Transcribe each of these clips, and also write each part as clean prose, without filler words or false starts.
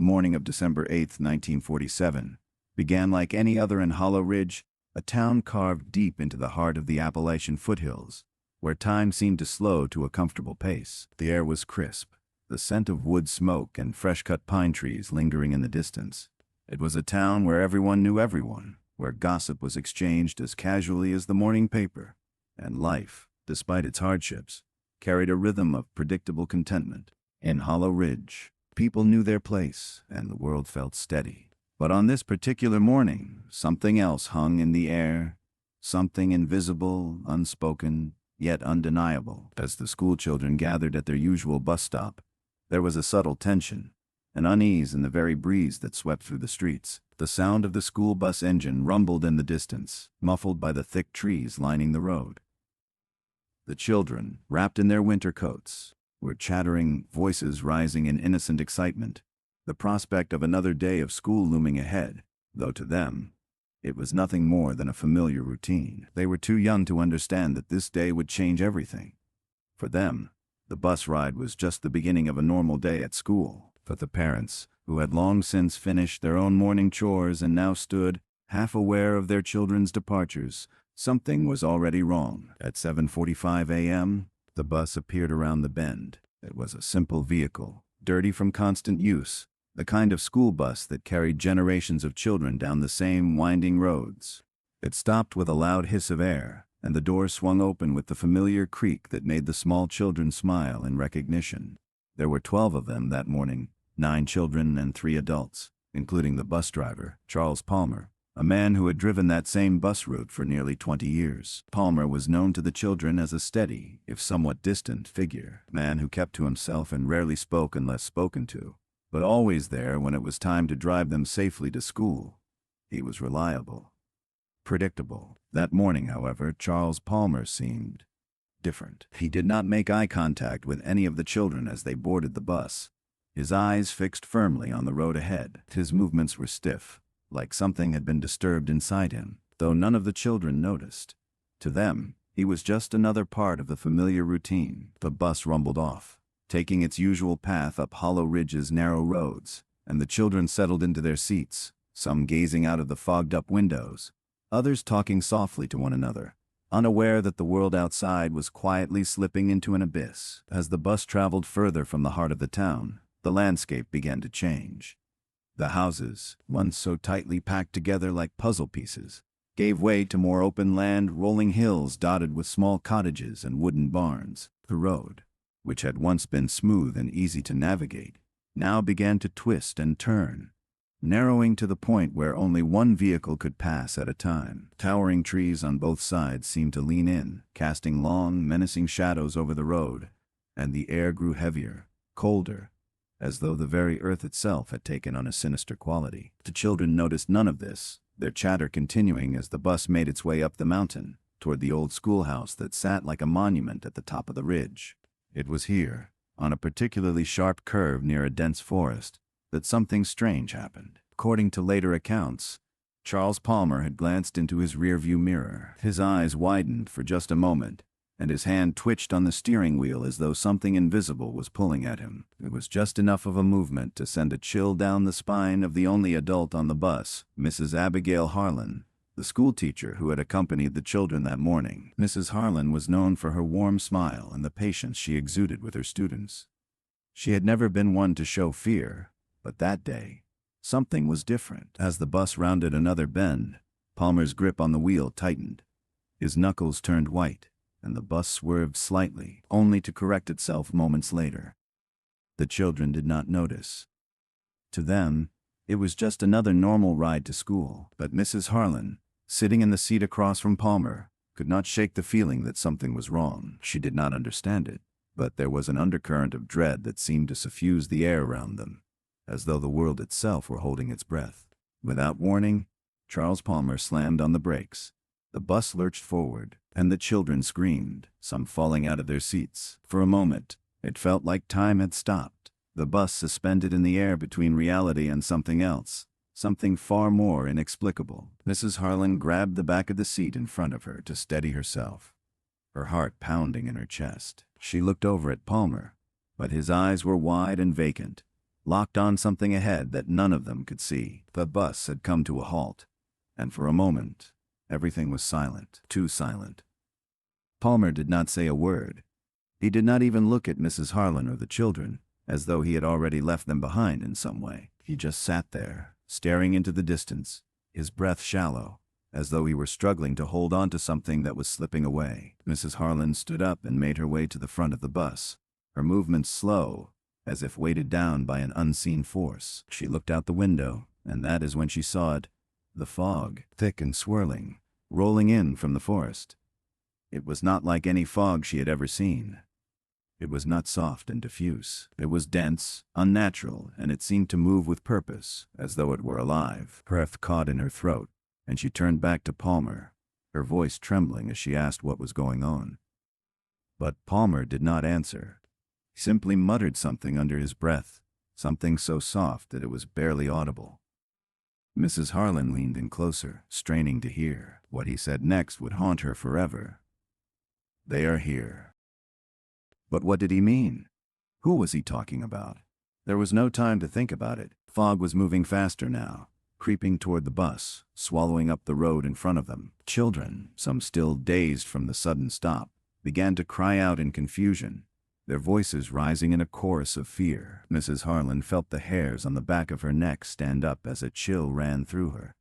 morning of December 8th, 1947, began like any other in Hollow Ridge, a town carved deep into the heart of the Appalachian foothills, where time seemed to slow to a comfortable pace. The air was crisp, the scent of wood smoke and fresh-cut pine trees lingering in the distance. It was a town where everyone knew everyone, where gossip was exchanged as casually as the morning paper, and life, despite its hardships, carried a rhythm of predictable contentment. In Hollow Ridge, people knew their place, and the world felt steady. But on this particular morning, something else hung in the air, something invisible, unspoken, yet undeniable. As the schoolchildren gathered at their usual bus stop, there was a subtle tension, an unease in the very breeze that swept through the streets. The sound of the school bus engine rumbled in the distance, muffled by the thick trees lining the road. The children, wrapped in their winter coats, were chattering, voices rising in innocent excitement, the prospect of another day of school looming ahead, though to them, it was nothing more than a familiar routine. They were too young to understand that this day would change everything. For them, the bus ride was just the beginning of a normal day at school. But the parents, who had long since finished their own morning chores and now stood, half aware of their children's departures, something was already wrong. At 7:45 a.m., the bus appeared around the bend. It was a simple vehicle, dirty from constant use, the kind of school bus that carried generations of children down the same winding roads. It stopped with a loud hiss of air, and the door swung open with the familiar creak that made the small children smile in recognition. There were 12 of them that morning, 9 children and 3 adults, including the bus driver, Charles Palmer, a man who had driven that same bus route for nearly 20 years. Palmer was known to the children as a steady, if somewhat distant, figure, a man who kept to himself and rarely spoke unless spoken to, but always there when it was time to drive them safely to school. He was reliable, predictable. That morning, however, Charles Palmer seemed different. He did not make eye contact with any of the children as they boarded the bus, his eyes fixed firmly on the road ahead. His movements were stiff, like something had been disturbed inside him, though none of the children noticed. To them, he was just another part of the familiar routine. The bus rumbled off, taking its usual path up Hollow Ridge's narrow roads, and the children settled into their seats, some gazing out of the fogged-up windows, others talking softly to one another, unaware that the world outside was quietly slipping into an abyss. As the bus traveled further from the heart of the town, the landscape began to change. The houses, once so tightly packed together like puzzle pieces, gave way to more open land, rolling hills dotted with small cottages and wooden barns. The road, which had once been smooth and easy to navigate, now began to twist and turn, narrowing to the point where only one vehicle could pass at a time. Towering trees on both sides seemed to lean in, casting long, menacing shadows over the road, and the air grew heavier, colder, as though the very earth itself had taken on a sinister quality. The children noticed none of this, their chatter continuing as the bus made its way up the mountain, toward the old schoolhouse that sat like a monument at the top of the ridge. It was here, on a particularly sharp curve near a dense forest, that something strange happened. According to later accounts, Charles Palmer had glanced into his rearview mirror. His eyes widened for just a moment, and his hand twitched on the steering wheel as though something invisible was pulling at him. It was just enough of a movement to send a chill down the spine of the only adult on the bus, Mrs. Abigail Harlan, the schoolteacher who had accompanied the children that morning. Mrs. Harlan was known for her warm smile and the patience she exuded with her students. She had never been one to show fear, but that day, something was different. As the bus rounded another bend, Palmer's grip on the wheel tightened. His knuckles turned white, and the bus swerved slightly, only to correct itself moments later. The children did not notice. To them, it was just another normal ride to school. But Mrs. Harlan, sitting in the seat across from Palmer, could not shake the feeling that something was wrong. She did not understand it, but there was an undercurrent of dread that seemed to suffuse the air around them, as though the world itself were holding its breath. Without warning, Charles Palmer slammed on the brakes. The bus lurched forward, and the children screamed, some falling out of their seats. For a moment, it felt like time had stopped, the bus suspended in the air between reality and something else, something far more inexplicable. Mrs. Harlan grabbed the back of the seat in front of her to steady herself, her heart pounding in her chest. She looked over at Palmer, but his eyes were wide and vacant, locked on something ahead that none of them could see. The bus had come to a halt, and for a moment, everything was silent, too silent. Palmer did not say a word. He did not even look at Mrs. Harlan or the children, as though he had already left them behind in some way. He just sat there, staring into the distance, his breath shallow, as though he were struggling to hold on to something that was slipping away. Mrs. Harlan stood up and made her way to the front of the bus, her movements slow, as if weighted down by an unseen force. She looked out the window, and that is when she saw it, the fog, thick and swirling, rolling in from the forest. It was not like any fog she had ever seen. It was not soft and diffuse. It was dense, unnatural, and it seemed to move with purpose, as though it were alive. Breath caught in her throat, and she turned back to Palmer, her voice trembling as she asked what was going on. But Palmer did not answer. He simply muttered something under his breath, something so soft that it was barely audible. Mrs. Harlan leaned in closer, straining to hear. What he said next would haunt her forever. "They are here." But what did he mean? Who was he talking about? There was no time to think about it. Fog was moving faster now, creeping toward the bus, swallowing up the road in front of them. Children, some still dazed from the sudden stop, began to cry out in confusion, their voices rising in a chorus of fear. Mrs. Harlan felt the hairs on the back of her neck stand up as a chill ran through her.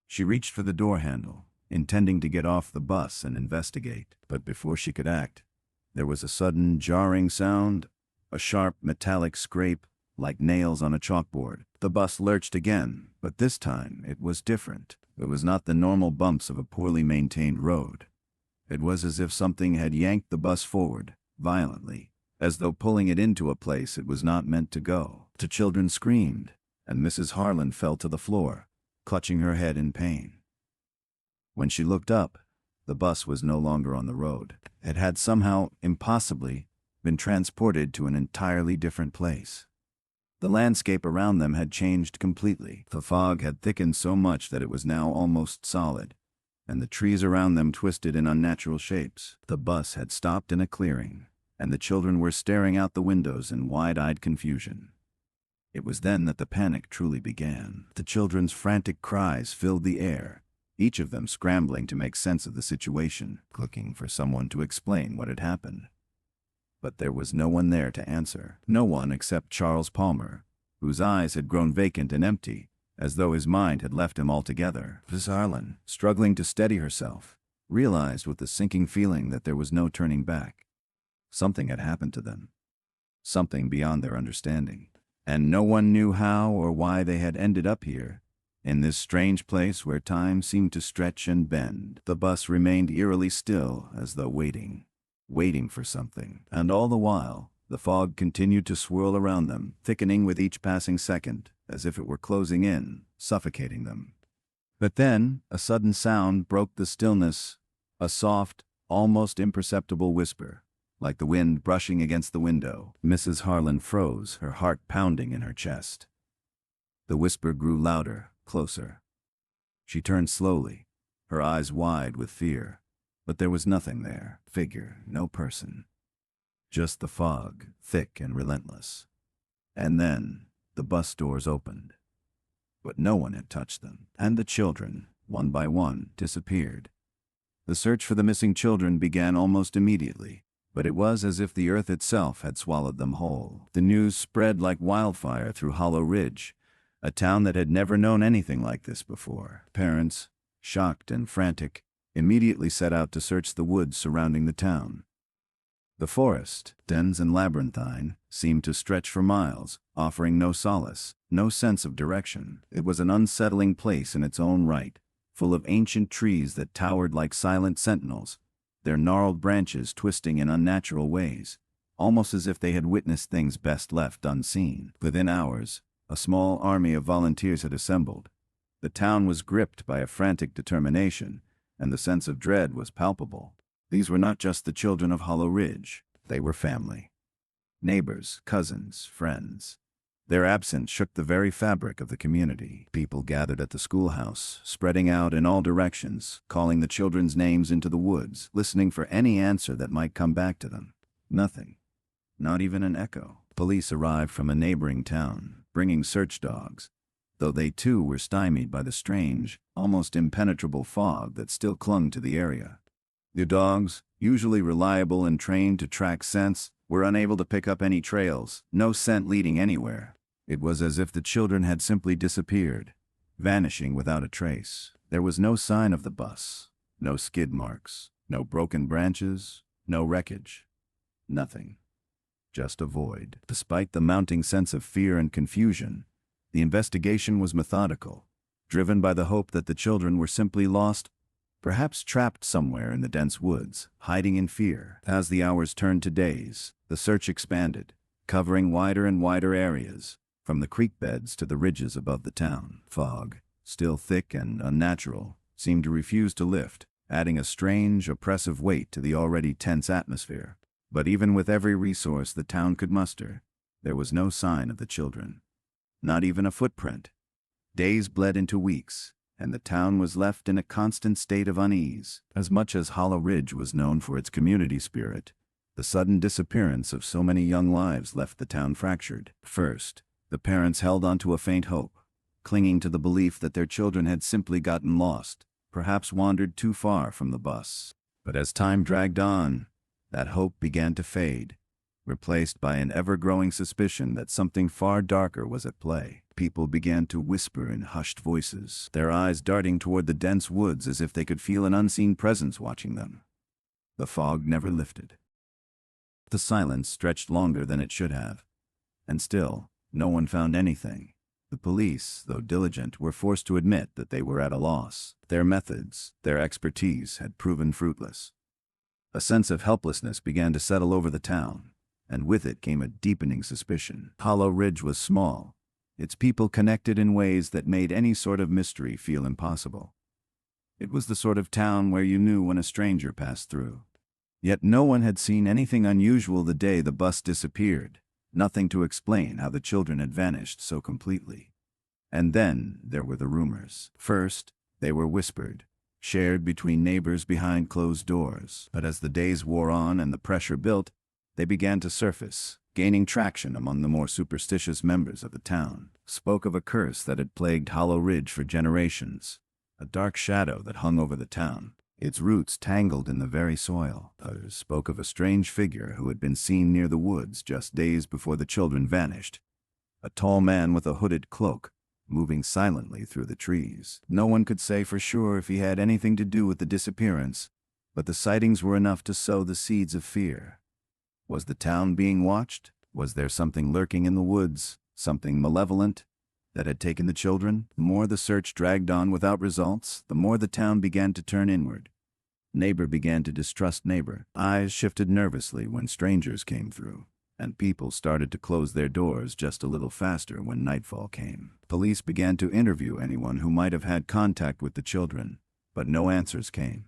She reached for the door handle, intending to get off the bus and investigate. But before she could act, there was a sudden jarring sound, a sharp metallic scrape, like nails on a chalkboard. The bus lurched again, but this time it was different. It was not the normal bumps of a poorly maintained road. It was as if something had yanked the bus forward, violently, as though pulling it into a place it was not meant to go. The children screamed, and Mrs. Harlan fell to the floor, clutching her head in pain. When she looked up, the bus was no longer on the road. It had somehow, impossibly, been transported to an entirely different place. The landscape around them had changed completely. The fog had thickened so much that it was now almost solid, and the trees around them twisted in unnatural shapes. The bus had stopped in a clearing, and the children were staring out the windows in wide-eyed confusion. It was then that the panic truly began. The children's frantic cries filled the air, each of them scrambling to make sense of the situation, looking for someone to explain what had happened. But there was no one there to answer. No one except Charles Palmer, whose eyes had grown vacant and empty, as though his mind had left him altogether. Mrs. Harlan, struggling to steady herself, realized with a sinking feeling that there was no turning back. Something had happened to them. Something beyond their understanding. And no one knew how or why they had ended up here, in this strange place where time seemed to stretch and bend. The bus remained eerily still, as though waiting for something. And all the while, the fog continued to swirl around them, thickening with each passing second, as if it were closing in, suffocating them. But then, a sudden sound broke the stillness, a soft, almost imperceptible whisper, like the wind brushing against the window. Mrs. Harlan froze, her heart pounding in her chest. The whisper grew louder, closer. She turned slowly, her eyes wide with fear, but there was nothing there, figure, no person. Just the fog, thick and relentless. And then, the bus doors opened. But no one had touched them, and the children, one by one, disappeared. The search for the missing children began almost immediately, but it was as if the earth itself had swallowed them whole. The news spread like wildfire through Hollow Ridge, a town that had never known anything like this before. Parents, shocked and frantic, immediately set out to search the woods surrounding the town. The forest, dense and labyrinthine, seemed to stretch for miles, offering no solace, no sense of direction. It was an unsettling place in its own right, full of ancient trees that towered like silent sentinels, their gnarled branches twisting in unnatural ways, almost as if they had witnessed things best left unseen. Within hours, a small army of volunteers had assembled. The town was gripped by a frantic determination, and the sense of dread was palpable. These were not just the children of Hollow Ridge. They were family. Neighbors, cousins, friends. Their absence shook the very fabric of the community. People gathered at the schoolhouse, spreading out in all directions, calling the children's names into the woods, listening for any answer that might come back to them. Nothing. Not even an echo. Police arrived from a neighboring town, bringing search dogs, though they too were stymied by the strange, almost impenetrable fog that still clung to the area. The dogs, usually reliable and trained to track scents, were unable to pick up any trails, no scent leading anywhere. It was as if the children had simply disappeared, vanishing without a trace. There was no sign of the bus, no skid marks, no broken branches, no wreckage. Nothing. Just a void. Despite the mounting sense of fear and confusion, the investigation was methodical, driven by the hope that the children were simply lost, perhaps trapped somewhere in the dense woods, hiding in fear. As the hours turned to days, the search expanded, covering wider and wider areas, from the creek beds to the ridges above the town. Fog, still thick and unnatural, seemed to refuse to lift, adding a strange, oppressive weight to the already tense atmosphere. But even with every resource the town could muster, there was no sign of the children. Not even a footprint. Days bled into weeks, and the town was left in a constant state of unease. As much as Hollow Ridge was known for its community spirit, the sudden disappearance of so many young lives left the town fractured. First, the parents held on to a faint hope, clinging to the belief that their children had simply gotten lost, perhaps wandered too far from the bus. But as time dragged on, that hope began to fade, replaced by an ever-growing suspicion that something far darker was at play. People began to whisper in hushed voices, their eyes darting toward the dense woods as if they could feel an unseen presence watching them. The fog never lifted. The silence stretched longer than it should have, and still, no one found anything. The police, though diligent, were forced to admit that they were at a loss. Their methods, their expertise had proven fruitless. A sense of helplessness began to settle over the town, and with it came a deepening suspicion. Hollow Ridge was small, its people connected in ways that made any sort of mystery feel impossible. It was the sort of town where you knew when a stranger passed through. Yet no one had seen anything unusual the day the bus disappeared, nothing to explain how the children had vanished so completely. And then there were the rumors. First, they were whispered, shared between neighbors behind closed doors. But as the days wore on and the pressure built, they began to surface, gaining traction among the more superstitious members of the town. Spoke of a curse that had plagued Hollow Ridge for generations, a dark shadow that hung over the town, its roots tangled in the very soil. Others spoke of a strange figure who had been seen near the woods just days before the children vanished, a tall man with a hooded cloak, moving silently through the trees. No one could say for sure if he had anything to do with the disappearance, but the sightings were enough to sow the seeds of fear. Was the town being watched? Was there something lurking in the woods, something malevolent, that had taken the children? The more the search dragged on without results, the more the town began to turn inward. Neighbor began to distrust neighbor. Eyes shifted nervously when strangers came through, and people started to close their doors just a little faster when nightfall came. Police began to interview anyone who might have had contact with the children, but no answers came.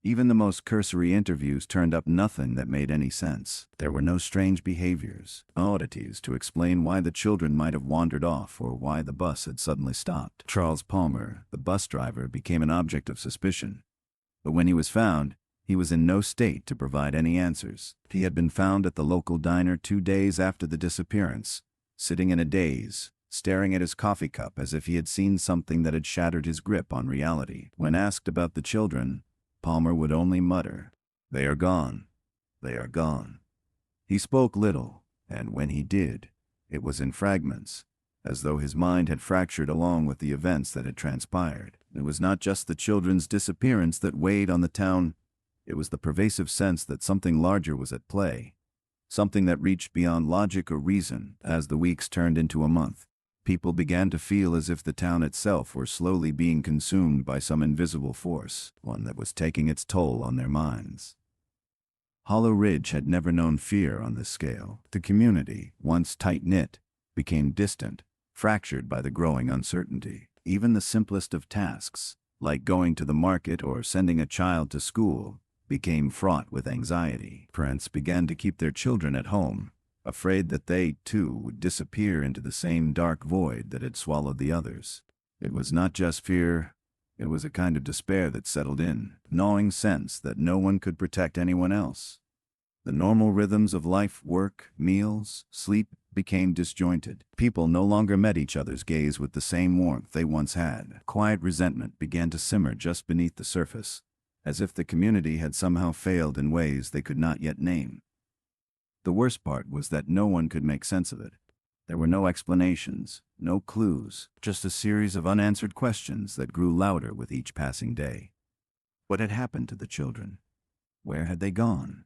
Even the most cursory interviews turned up nothing that made any sense. There were no strange behaviors, oddities to explain why the children might have wandered off or why the bus had suddenly stopped. Charles Palmer, the bus driver, became an object of suspicion. But when he was found, he was in no state to provide any answers. He had been found at the local diner 2 days after the disappearance, sitting in a daze, staring at his coffee cup as if he had seen something that had shattered his grip on reality. When asked about the children, Palmer would only mutter, "They are gone. They are gone." He spoke little, and when he did, it was in fragments, as though his mind had fractured along with the events that had transpired. It was not just the children's disappearance that weighed on the town. It was the pervasive sense that something larger was at play, something that reached beyond logic or reason. As the weeks turned into a month, people began to feel as if the town itself were slowly being consumed by some invisible force, one that was taking its toll on their minds. Hollow Ridge had never known fear on this scale. The community, once tight-knit, became distant, fractured by the growing uncertainty. Even the simplest of tasks, like going to the market or sending a child to school, became fraught with anxiety. Parents began to keep their children at home, afraid that they, too, would disappear into the same dark void that had swallowed the others. It was not just fear, it was a kind of despair that settled in, gnawing sense that no one could protect anyone else. The normal rhythms of life, work, meals, sleep, became disjointed. People no longer met each other's gaze with the same warmth they once had. Quiet resentment began to simmer just beneath the surface, as if the community had somehow failed in ways they could not yet name. The worst part was that no one could make sense of it. There were no explanations, no clues, just a series of unanswered questions that grew louder with each passing day. What had happened to the children? Where had they gone?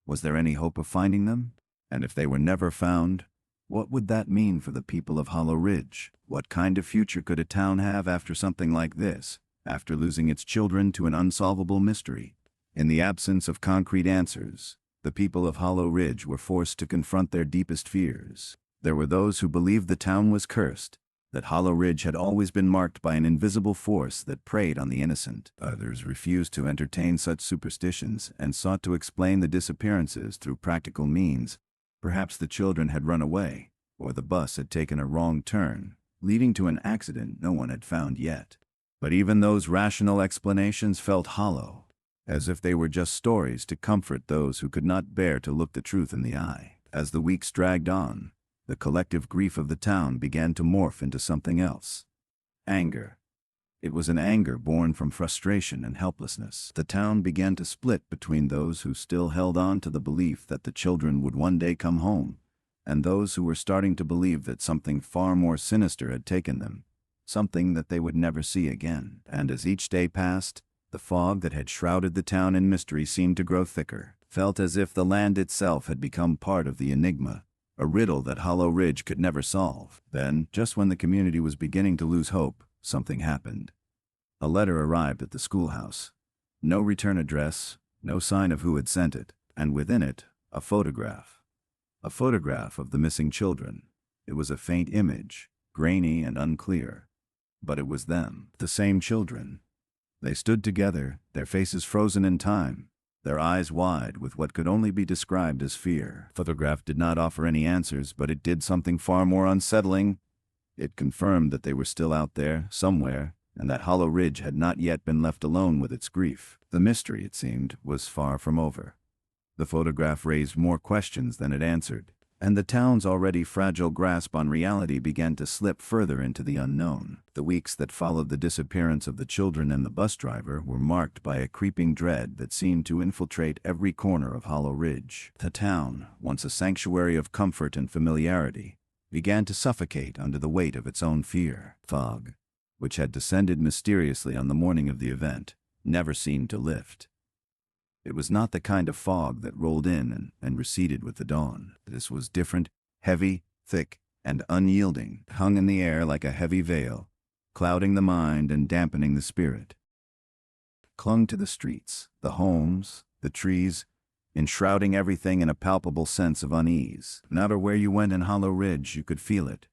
Was there any hope of finding them? And if they were never found, what would that mean for the people of Hollow Ridge? What kind of future could a town have after something like this, after losing its children to an unsolvable mystery? In the absence of concrete answers, the people of Hollow Ridge were forced to confront their deepest fears. There were those who believed the town was cursed, that Hollow Ridge had always been marked by an invisible force that preyed on the innocent. Others refused to entertain such superstitions and sought to explain the disappearances through practical means. Perhaps the children had run away, or the bus had taken a wrong turn, leading to an accident no one had found yet. But even those rational explanations felt hollow, as if they were just stories to comfort those who could not bear to look the truth in the eye. As the weeks dragged on, the collective grief of the town began to morph into something else. Anger. It was an anger born from frustration and helplessness. The town began to split between those who still held on to the belief that the children would one day come home, and those who were starting to believe that something far more sinister had taken them, something that they would never see again. And as each day passed, the fog that had shrouded the town in mystery seemed to grow thicker. Felt as if the land itself had become part of the enigma, a riddle that Hollow Ridge could never solve. Then, just when the community was beginning to lose hope, something happened. A letter arrived at the schoolhouse. No return address, no sign of who had sent it, and within it, a photograph. A photograph of the missing children. It was a faint image, grainy and unclear. But it was them, the same children. They stood together, their faces frozen in time, their eyes wide with what could only be described as fear. The photograph did not offer any answers, but it did something far more unsettling. It confirmed that they were still out there, somewhere, and that Hollow Ridge had not yet been left alone with its grief. The mystery, it seemed, was far from over. The photograph raised more questions than it answered, and the town's already fragile grasp on reality began to slip further into the unknown. The weeks that followed the disappearance of the children and the bus driver were marked by a creeping dread that seemed to infiltrate every corner of Hollow Ridge. The town, once a sanctuary of comfort and familiarity, began to suffocate under the weight of its own fear. Fog, which had descended mysteriously on the morning of the event, never seemed to lift. It was not the kind of fog that rolled in and receded with the dawn. This was different, heavy, thick, and unyielding, hung in the air like a heavy veil, clouding the mind and dampening the spirit. Clung to the streets, the homes, the trees, enshrouding everything in a palpable sense of unease. No matter where you went in Hollow Ridge, you could feel it,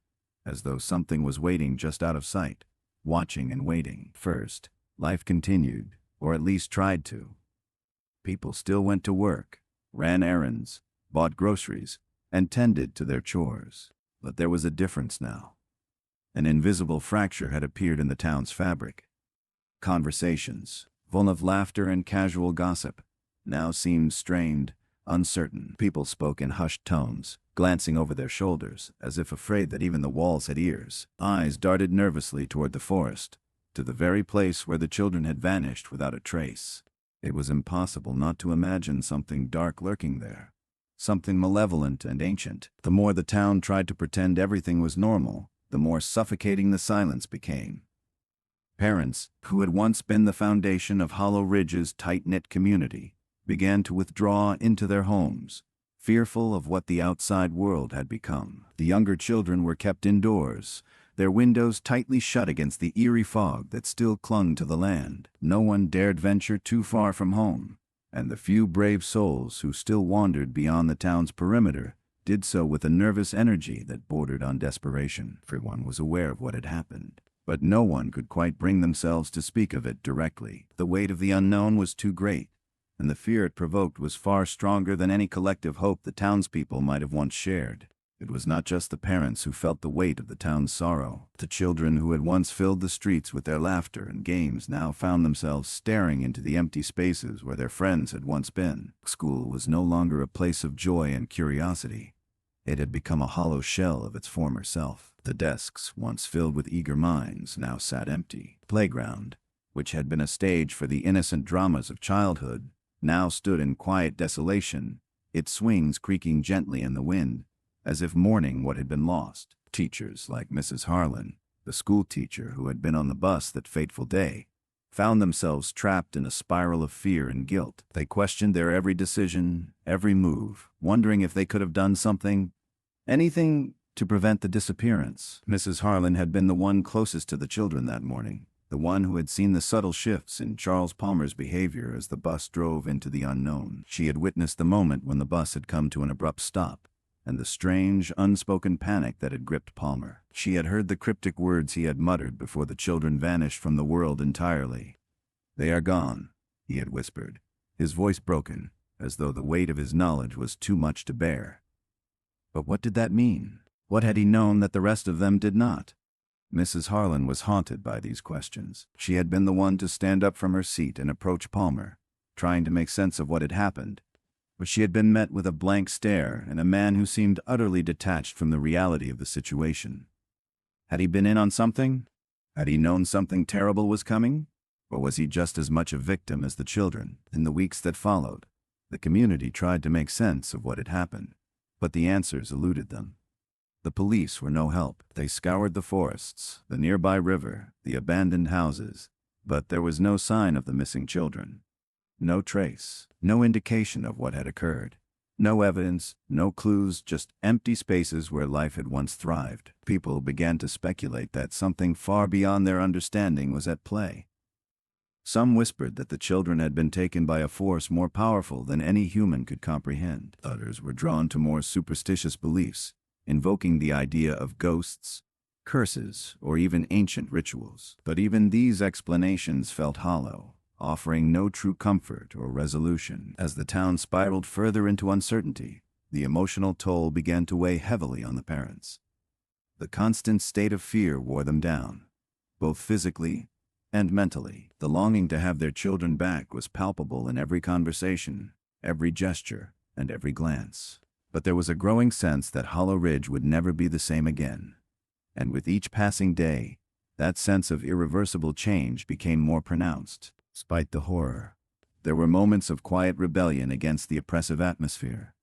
as though something was waiting just out of sight, watching and waiting. First, life continued, or at least tried to. People still went to work, ran errands, bought groceries, and tended to their chores. But there was a difference now. An invisible fracture had appeared in the town's fabric. Conversations, full of laughter and casual gossip, now seemed strained, uncertain. People spoke in hushed tones, glancing over their shoulders, as if afraid that even the walls had ears. Eyes darted nervously toward the forest, to the very place where the children had vanished without a trace. It was impossible not to imagine something dark lurking there, something malevolent and ancient. The more the town tried to pretend everything was normal, the more suffocating the silence became. Parents, who had once been the foundation of Hollow Ridge's tight-knit community, began to withdraw into their homes, fearful of what the outside world had become. The younger children were kept indoors, their windows tightly shut against the eerie fog that still clung to the land. No one dared venture too far from home, and the few brave souls who still wandered beyond the town's perimeter did so with a nervous energy that bordered on desperation. Everyone was aware of what had happened, but no one could quite bring themselves to speak of it directly. The weight of the unknown was too great, and the fear it provoked was far stronger than any collective hope the townspeople might have once shared. It was not just the parents who felt the weight of the town's sorrow. The children who had once filled the streets with their laughter and games now found themselves staring into the empty spaces where their friends had once been. School was no longer a place of joy and curiosity. It had become a hollow shell of its former self. The desks, once filled with eager minds, now sat empty. The playground, which had been a stage for the innocent dramas of childhood, now stood in quiet desolation, its swings creaking gently in the wind, as if mourning what had been lost. Teachers like Mrs. Harlan, the school teacher who had been on the bus that fateful day, found themselves trapped in a spiral of fear and guilt. They questioned their every decision, every move, wondering if they could have done anything to prevent the disappearance. Mrs. Harlan had been the one closest to the children that morning, the one who had seen the subtle shifts in Charles Palmer's behavior as the bus drove into the unknown. She had witnessed the moment when the bus had come to an abrupt stop, and the strange, unspoken panic that had gripped Palmer. She had heard the cryptic words he had muttered before the children vanished from the world entirely. "They are gone," he had whispered, his voice broken, as though the weight of his knowledge was too much to bear. But what did that mean? What had he known that the rest of them did not? Mrs. Harlan was haunted by these questions. She had been the one to stand up from her seat and approach Palmer, trying to make sense of what had happened. But she had been met with a blank stare and a man who seemed utterly detached from the reality of the situation. Had he been in on something? Had he known something terrible was coming? Or was he just as much a victim as the children? In the weeks that followed, the community tried to make sense of what had happened, but the answers eluded them. The police were no help. They scoured the forests, the nearby river, the abandoned houses, but there was no sign of the missing children. No trace, no indication of what had occurred. No evidence, no clues, just empty spaces where life had once thrived. People began to speculate that something far beyond their understanding was at play. Some whispered that the children had been taken by a force more powerful than any human could comprehend. Others were drawn to more superstitious beliefs, invoking the idea of ghosts, curses, or even ancient rituals. But even these explanations felt hollow, offering no true comfort or resolution. As the town spiraled further into uncertainty, the emotional toll began to weigh heavily on the parents. The constant state of fear wore them down, both physically and mentally. The longing to have their children back was palpable in every conversation, every gesture, and every glance. But there was a growing sense that Hollow Ridge would never be the same again. And with each passing day, that sense of irreversible change became more pronounced. Despite the horror, there were moments of quiet rebellion against the oppressive atmosphere.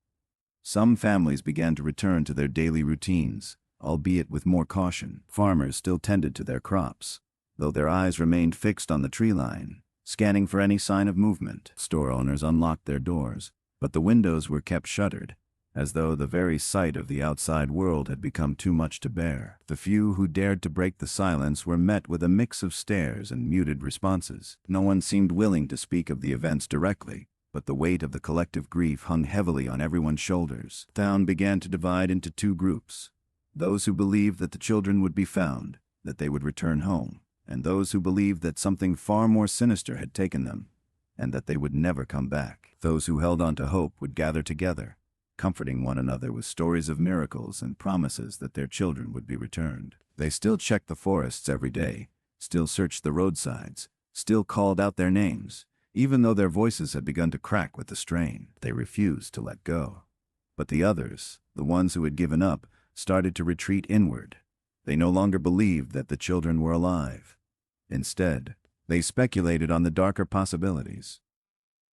Some families began to return to their daily routines, albeit with more caution. Farmers still tended to their crops, though their eyes remained fixed on the tree line, scanning for any sign of movement. Store owners unlocked their doors, but the windows were kept shuttered, as though the very sight of the outside world had become too much to bear. The few who dared to break the silence were met with a mix of stares and muted responses. No one seemed willing to speak of the events directly, but the weight of the collective grief hung heavily on everyone's shoulders. The town began to divide into two groups: those who believed that the children would be found, that they would return home, and those who believed that something far more sinister had taken them, and that they would never come back. Those who held on to hope would gather together, comforting one another with stories of miracles and promises that their children would be returned. They still checked the forests every day, still searched the roadsides, still called out their names, even though their voices had begun to crack with the strain. They refused to let go. But the others, the ones who had given up, started to retreat inward. They no longer believed that the children were alive. Instead, they speculated on the darker possibilities.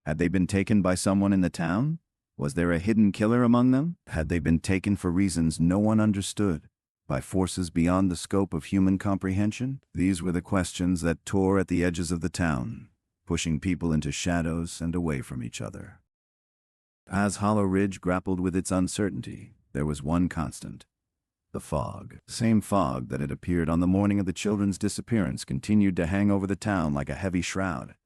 Had they been taken by someone in the town? Was there a hidden killer among them? Had they been taken for reasons no one understood, by forces beyond the scope of human comprehension? These were the questions that tore at the edges of the town, pushing people into shadows and away from each other. As Hollow Ridge grappled with its uncertainty, there was one constant: the fog. The same fog that had appeared on the morning of the children's disappearance continued to hang over the town like a heavy shroud.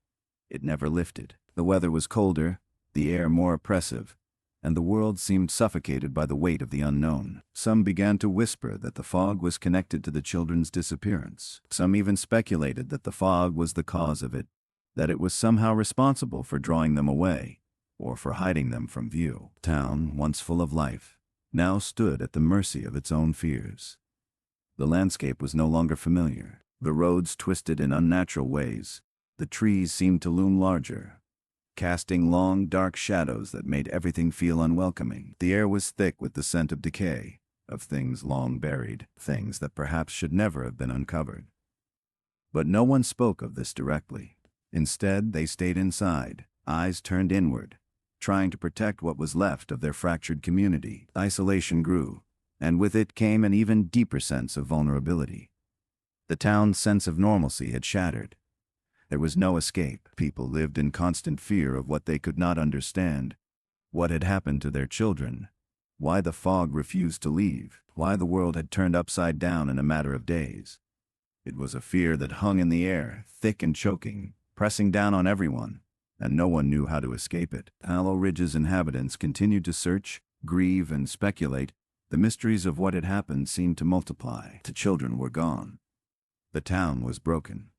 It never lifted. The weather was colder, the air more oppressive, and the world seemed suffocated by the weight of the unknown. Some began to whisper that the fog was connected to the children's disappearance. Some even speculated that the fog was the cause of it, that it was somehow responsible for drawing them away, or for hiding them from view. Town, once full of life, now stood at the mercy of its own fears. The landscape was no longer familiar. The roads twisted in unnatural ways. The trees seemed to loom larger, casting long, dark shadows that made everything feel unwelcoming. The air was thick with the scent of decay, of things long buried, things that perhaps should never have been uncovered. But no one spoke of this directly. Instead, they stayed inside, eyes turned inward, trying to protect what was left of their fractured community. Isolation grew, and with it came an even deeper sense of vulnerability. The town's sense of normalcy had shattered. There was no escape. People lived in constant fear of what they could not understand. What had happened to their children? Why the fog refused to leave? Why the world had turned upside down in a matter of days? It was a fear that hung in the air, thick and choking, pressing down on everyone, and no one knew how to escape it. Hollow Ridge's inhabitants continued to search, grieve, and speculate. The mysteries of what had happened seemed to multiply. The children were gone. The town was broken.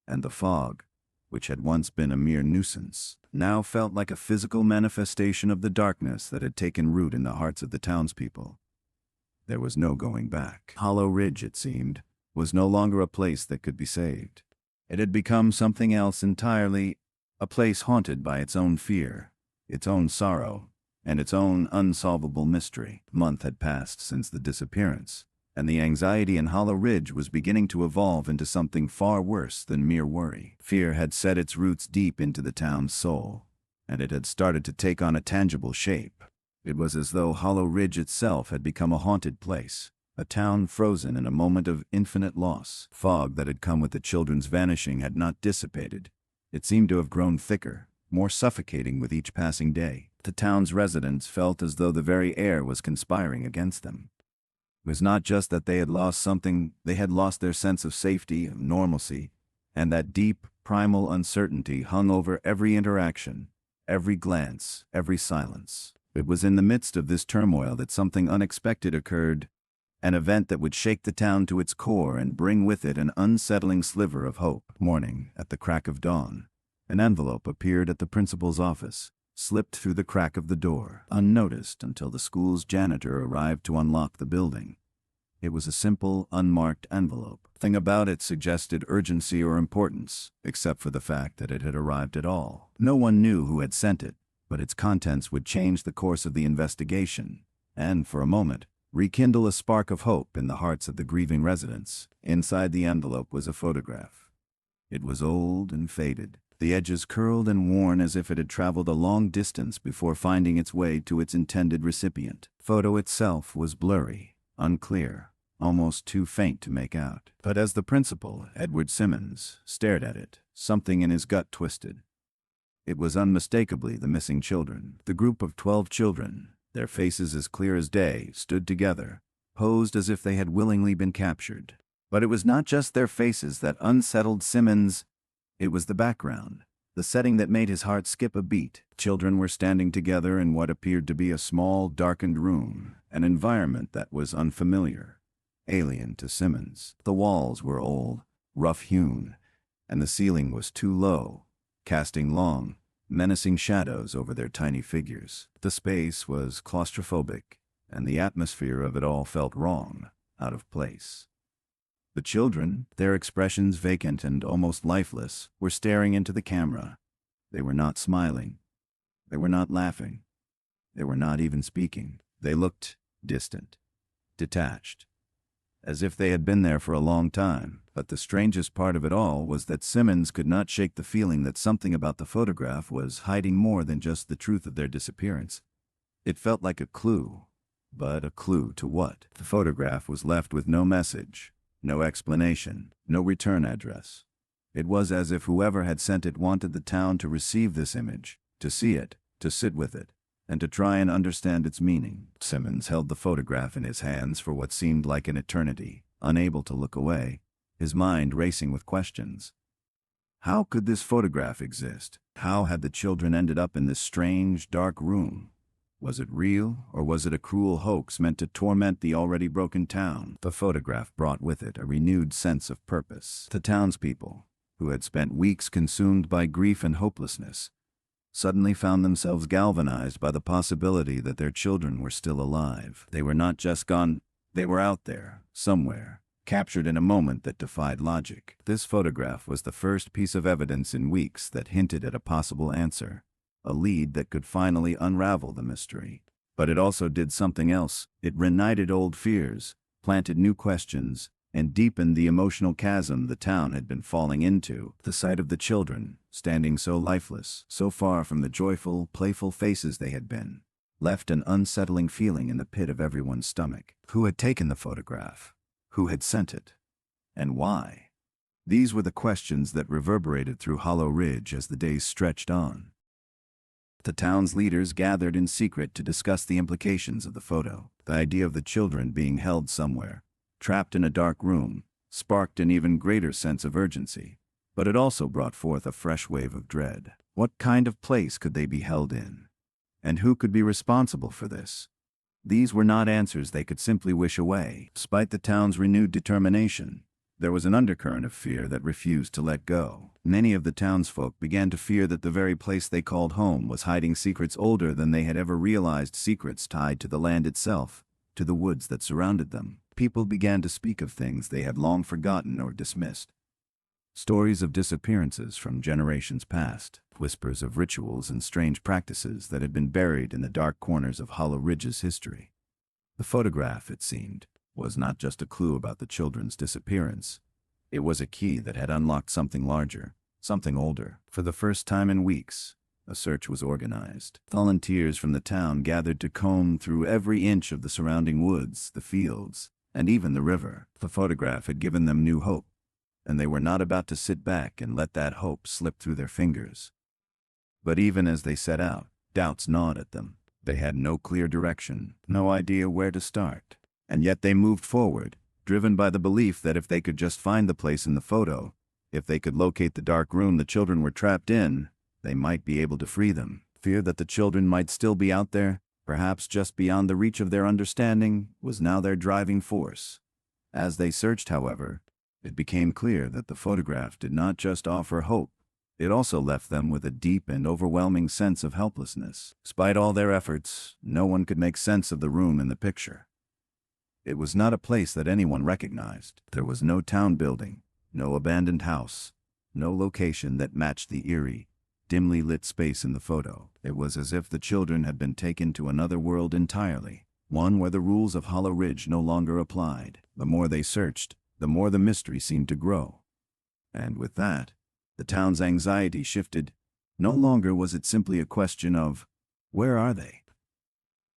And the fog, which had once been a mere nuisance, now felt like a physical manifestation of the darkness that had taken root in the hearts of the townspeople. There was no going back. Hollow Ridge, it seemed, was no longer a place that could be saved. It had become something else entirely, a place haunted by its own fear, its own sorrow, and its own unsolvable mystery. A month had passed since the disappearance, and the anxiety in Hollow Ridge was beginning to evolve into something far worse than mere worry. Fear had set its roots deep into the town's soul, and it had started to take on a tangible shape. It was as though Hollow Ridge itself had become a haunted place, a town frozen in a moment of infinite loss. Fog that had come with the children's vanishing had not dissipated. It seemed to have grown thicker, more suffocating with each passing day. The town's residents felt as though the very air was conspiring against them. It was not just that they had lost something, they had lost their sense of safety, of normalcy, and that deep, primal uncertainty hung over every interaction, every glance, every silence. It was in the midst of this turmoil that something unexpected occurred, an event that would shake the town to its core and bring with it an unsettling sliver of hope. Morning, at the crack of dawn, an envelope appeared at the principal's office, slipped through the crack of the door, unnoticed until the school's janitor arrived to unlock the building. It was a simple, unmarked envelope. Nothing about it suggested urgency or importance, except for the fact that it had arrived at all. No one knew who had sent it, but its contents would change the course of the investigation, and, for a moment, rekindle a spark of hope in the hearts of the grieving residents. Inside the envelope was a photograph. It was old and faded, the edges curled and worn as if it had traveled a long distance before finding its way to its intended recipient. The photo itself was blurry, unclear, almost too faint to make out. But as the principal, Edward Simmons, stared at it, something in his gut twisted. It was unmistakably the missing children. The group of 12 children, their faces as clear as day, stood together, posed as if they had willingly been captured. But it was not just their faces that unsettled Simmons. It was the background, the setting that made his heart skip a beat. Children were standing together in what appeared to be a small, darkened room, an environment that was unfamiliar, alien to Simmons. The walls were old, rough-hewn, and the ceiling was too low, casting long, menacing shadows over their tiny figures. The space was claustrophobic, and the atmosphere of it all felt wrong, out of place. The children, their expressions vacant and almost lifeless, were staring into the camera. They were not smiling. They were not laughing. They were not even speaking. They looked distant, detached, as if they had been there for a long time. But the strangest part of it all was that Simmons could not shake the feeling that something about the photograph was hiding more than just the truth of their disappearance. It felt like a clue, but a clue to what? The photograph was left with no message, no explanation, no return address. It was as if whoever had sent it wanted the town to receive this image, to see it, to sit with it, and to try and understand its meaning. Simmons held the photograph in his hands for what seemed like an eternity, unable to look away, his mind racing with questions. How could this photograph exist? How had the children ended up in this strange, dark room? Was it real, or was it a cruel hoax meant to torment the already broken town? The photograph brought with it a renewed sense of purpose. The townspeople, who had spent weeks consumed by grief and hopelessness, suddenly found themselves galvanized by the possibility that their children were still alive. They were not just gone, they were out there, somewhere, captured in a moment that defied logic. This photograph was the first piece of evidence in weeks that hinted at a possible answer, a lead that could finally unravel the mystery. But it also did something else. It reignited old fears, planted new questions, and deepened the emotional chasm the town had been falling into. The sight of the children, standing so lifeless, so far from the joyful, playful faces they had been, left an unsettling feeling in the pit of everyone's stomach. Who had taken the photograph? Who had sent it? And why? These were the questions that reverberated through Hollow Ridge as the days stretched on. The town's leaders gathered in secret to discuss the implications of the photo. The idea of the children being held somewhere, trapped in a dark room, sparked an even greater sense of urgency, but it also brought forth a fresh wave of dread. What kind of place could they be held in? And who could be responsible for this? These were not answers they could simply wish away. Despite the town's renewed determination, there was an undercurrent of fear that refused to let go. Many of the townsfolk began to fear that the very place they called home was hiding secrets older than they had ever realized, secrets tied to the land itself, to the woods that surrounded them. People began to speak of things they had long forgotten or dismissed. Stories of disappearances from generations past, whispers of rituals and strange practices that had been buried in the dark corners of Hollow Ridge's history. The photograph, it seemed, was not just a clue about the children's disappearance. It was a key that had unlocked something larger, something older. For the first time in weeks, a search was organized. Volunteers from the town gathered to comb through every inch of the surrounding woods, the fields, and even the river. The photograph had given them new hope, and they were not about to sit back and let that hope slip through their fingers. But even as they set out, doubts gnawed at them. They had no clear direction, no idea where to start. And yet they moved forward, driven by the belief that if they could just find the place in the photo, if they could locate the dark room the children were trapped in, they might be able to free them. Fear that the children might still be out there, perhaps just beyond the reach of their understanding, was now their driving force. As they searched, however, it became clear that the photograph did not just offer hope. It also left them with a deep and overwhelming sense of helplessness. Despite all their efforts, no one could make sense of the room in the picture. It was not a place that anyone recognized. There was no town building, no abandoned house, no location that matched the eerie, dimly lit space in the photo. It was as if the children had been taken to another world entirely, one where the rules of Hollow Ridge no longer applied. The more they searched, the more the mystery seemed to grow. And with that, the town's anxiety shifted. No longer was it simply a question of, where are they?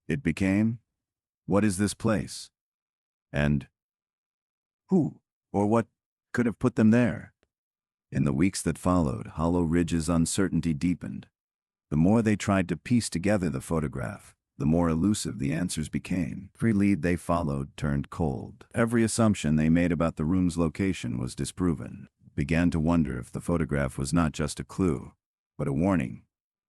It became, what is this place? And who or what could have put them there? In the weeks that followed, Hollow Ridge's uncertainty deepened. The more they tried to piece together the photograph, the more elusive the answers became. Every lead they followed turned cold. Every assumption they made about the room's location was disproven. Began to wonder if the photograph was not just a clue, but a warning.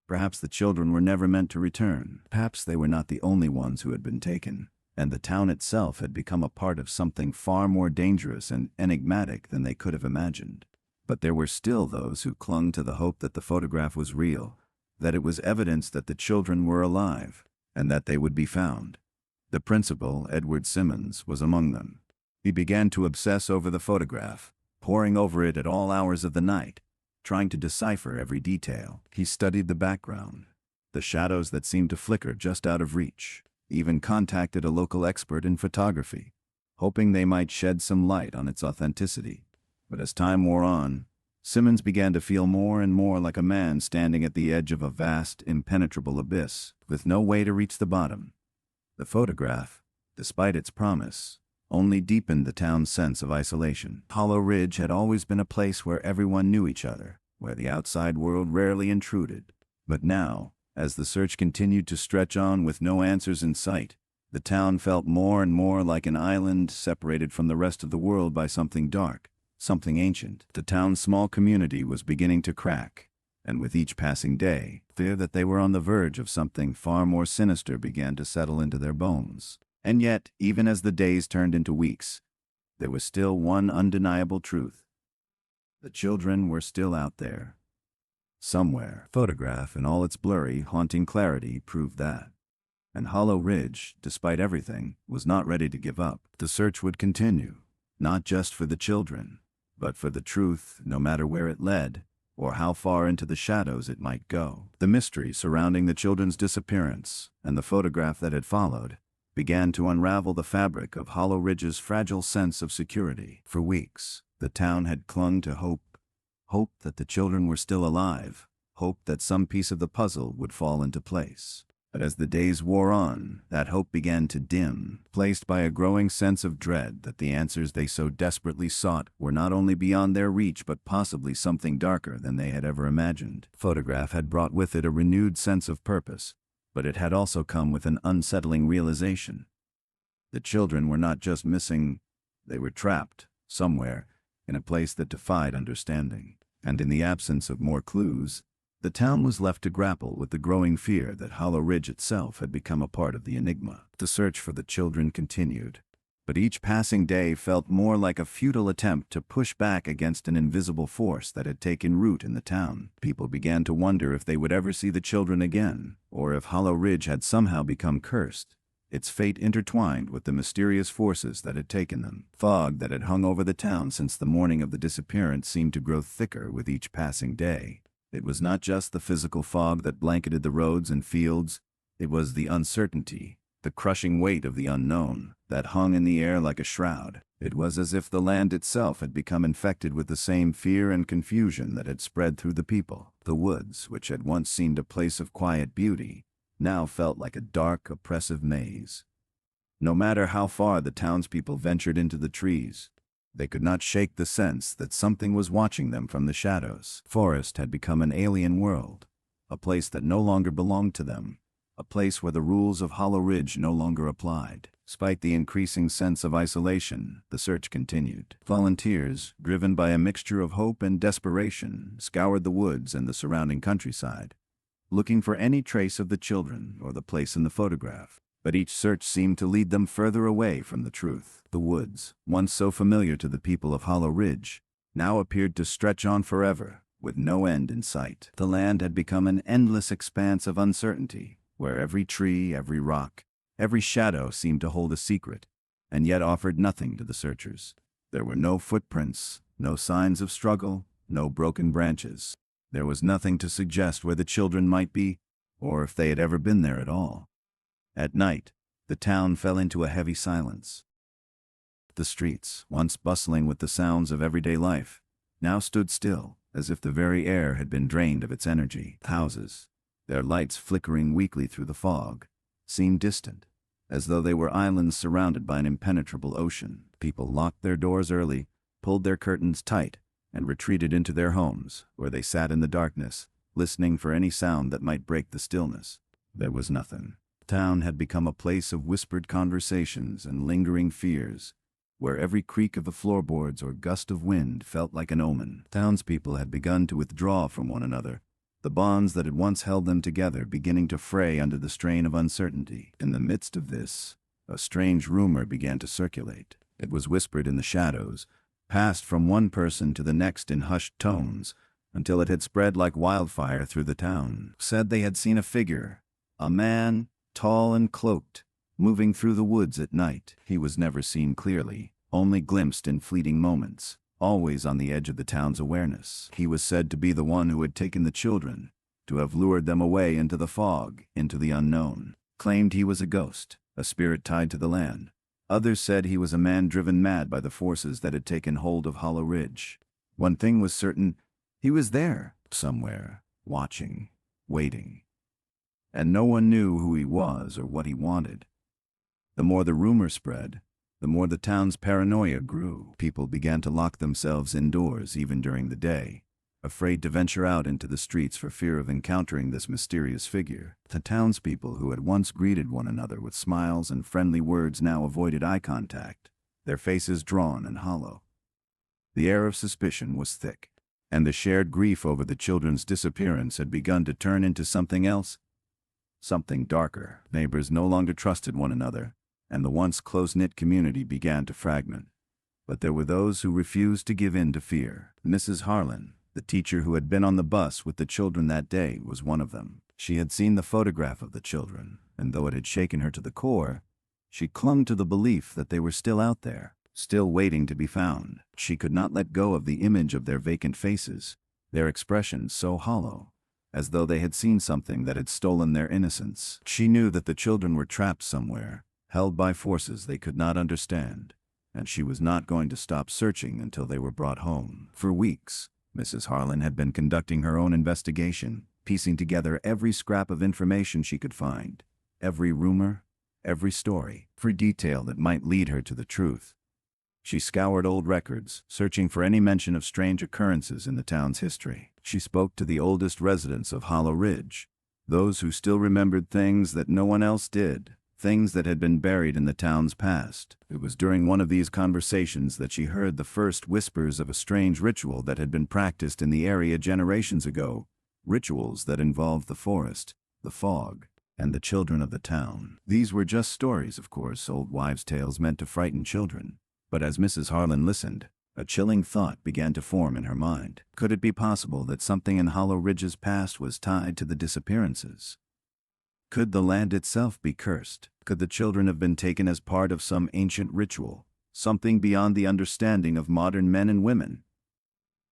Perhaps the children were never meant to return. Perhaps they were not the only ones who had been taken, and the town itself had become a part of something far more dangerous and enigmatic than they could have imagined. But there were still those who clung to the hope that the photograph was real, that it was evidence that the children were alive, and that they would be found. The principal, Edward Simmons, was among them. He began to obsess over the photograph, poring over it at all hours of the night, trying to decipher every detail. He studied the background, the shadows that seemed to flicker just out of reach, even contacted a local expert in photography, hoping they might shed some light on its authenticity. But as time wore on, Simmons began to feel more and more like a man standing at the edge of a vast, impenetrable abyss, with no way to reach the bottom. The photograph, despite its promise, only deepened the town's sense of isolation. Hollow Ridge had always been a place where everyone knew each other, where the outside world rarely intruded. But now, as the search continued to stretch on with no answers in sight, the town felt more and more like an island separated from the rest of the world by something dark, something ancient. The town's small community was beginning to crack, and with each passing day, fear that they were on the verge of something far more sinister began to settle into their bones. And yet, even as the days turned into weeks, there was still one undeniable truth. The children were still out there, Somewhere, photograph in all its blurry, haunting clarity proved that. And Hollow Ridge, despite everything, was not ready to give up. The search would continue, not just for the children, but for the truth, no matter where it led, or how far into the shadows it might go. The mystery surrounding the children's disappearance, and the photograph that had followed, began to unravel the fabric of Hollow Ridge's fragile sense of security. For weeks, the town had clung to hope. Hope that the children were still alive. Hope that some piece of the puzzle would fall into place. But as the days wore on, that hope began to dim, placed by a growing sense of dread that the answers they so desperately sought were not only beyond their reach but possibly something darker than they had ever imagined. Photograph had brought with it a renewed sense of purpose, but it had also come with an unsettling realization. The children were not just missing, they were trapped, somewhere, in a place that defied understanding. And in the absence of more clues, the town was left to grapple with the growing fear that Hollow Ridge itself had become a part of the enigma. The search for the children continued, but each passing day felt more like a futile attempt to push back against an invisible force that had taken root in the town. People began to wonder if they would ever see the children again, or if Hollow Ridge had somehow become cursed, its fate intertwined with the mysterious forces that had taken them. Fog that had hung over the town since the morning of the disappearance seemed to grow thicker with each passing day. It was not just the physical fog that blanketed the roads and fields, it was the uncertainty, the crushing weight of the unknown, that hung in the air like a shroud. It was as if the land itself had become infected with the same fear and confusion that had spread through the people. The woods, which had once seemed a place of quiet beauty, now felt like a dark, oppressive maze. No matter how far the townspeople ventured into the trees, they could not shake the sense that something was watching them from the shadows. Forest had become an alien world, a place that no longer belonged to them, a place where the rules of Hollow Ridge no longer applied. Despite the increasing sense of isolation, the search continued. Volunteers, driven by a mixture of hope and desperation, scoured the woods and the surrounding countryside, looking for any trace of the children or the place in the photograph. But each search seemed to lead them further away from the truth. The woods, once so familiar to the people of Hollow Ridge, now appeared to stretch on forever, with no end in sight. The land had become an endless expanse of uncertainty, where every tree, every rock, every shadow seemed to hold a secret, and yet offered nothing to the searchers. There were no footprints, no signs of struggle, no broken branches. There was nothing to suggest where the children might be, or if they had ever been there at all. At night, the town fell into a heavy silence. The streets, once bustling with the sounds of everyday life, now stood still, as if the very air had been drained of its energy. Houses, their lights flickering weakly through the fog, seemed distant, as though they were islands surrounded by an impenetrable ocean. People locked their doors early, pulled their curtains tight, and retreated into their homes, where they sat in the darkness, listening for any sound that might break the stillness. There was nothing. The town had become a place of whispered conversations and lingering fears, where every creak of the floorboards or gust of wind felt like an omen. Townspeople had begun to withdraw from one another, the bonds that had once held them together beginning to fray under the strain of uncertainty. In the midst of this, a strange rumor began to circulate. It was whispered in the shadows, passed from one person to the next in hushed tones, until it had spread like wildfire through the town. Said they had seen a figure, a man, tall and cloaked, moving through the woods at night. He was never seen clearly, only glimpsed in fleeting moments, always on the edge of the town's awareness. He was said to be the one who had taken the children, to have lured them away into the fog, into the unknown. Claimed he was a ghost, a spirit tied to the land. Others said he was a man driven mad by the forces that had taken hold of Hollow Ridge. One thing was certain, he was there, somewhere, watching, waiting. And no one knew who he was or what he wanted. The more the rumor spread, the more the town's paranoia grew. People began to lock themselves indoors even during the day, afraid to venture out into the streets for fear of encountering this mysterious figure. The townspeople who had once greeted one another with smiles and friendly words now avoided eye contact, their faces drawn and hollow. The air of suspicion was thick, and the shared grief over the children's disappearance had begun to turn into something else, something darker. Neighbors no longer trusted one another, and the once close-knit community began to fragment. But there were those who refused to give in to fear. Mrs. Harlan, The teacher who had been on the bus with the children that day was one of them. She had seen the photograph of the children, and though it had shaken her to the core, she clung to the belief that they were still out there, still waiting to be found. She could not let go of the image of their vacant faces, their expressions so hollow, as though they had seen something that had stolen their innocence. She knew that the children were trapped somewhere, held by forces they could not understand, and she was not going to stop searching until they were brought home. For weeks, Mrs. Harlan had been conducting her own investigation, piecing together every scrap of information she could find, every rumor, every story, for detail that might lead her to the truth. She scoured old records, searching for any mention of strange occurrences in the town's history. She spoke to the oldest residents of Hollow Ridge, those who still remembered things that no one else did, things that had been buried in the town's past. It was during one of these conversations that she heard the first whispers of a strange ritual that had been practiced in the area generations ago, rituals that involved the forest, the fog, and the children of the town. These were just stories, of course, old wives' tales meant to frighten children. But as Mrs. Harlan listened, a chilling thought began to form in her mind. Could it be possible that something in Hollow Ridge's past was tied to the disappearances? Could the land itself be cursed? Could the children have been taken as part of some ancient ritual, something beyond the understanding of modern men and women?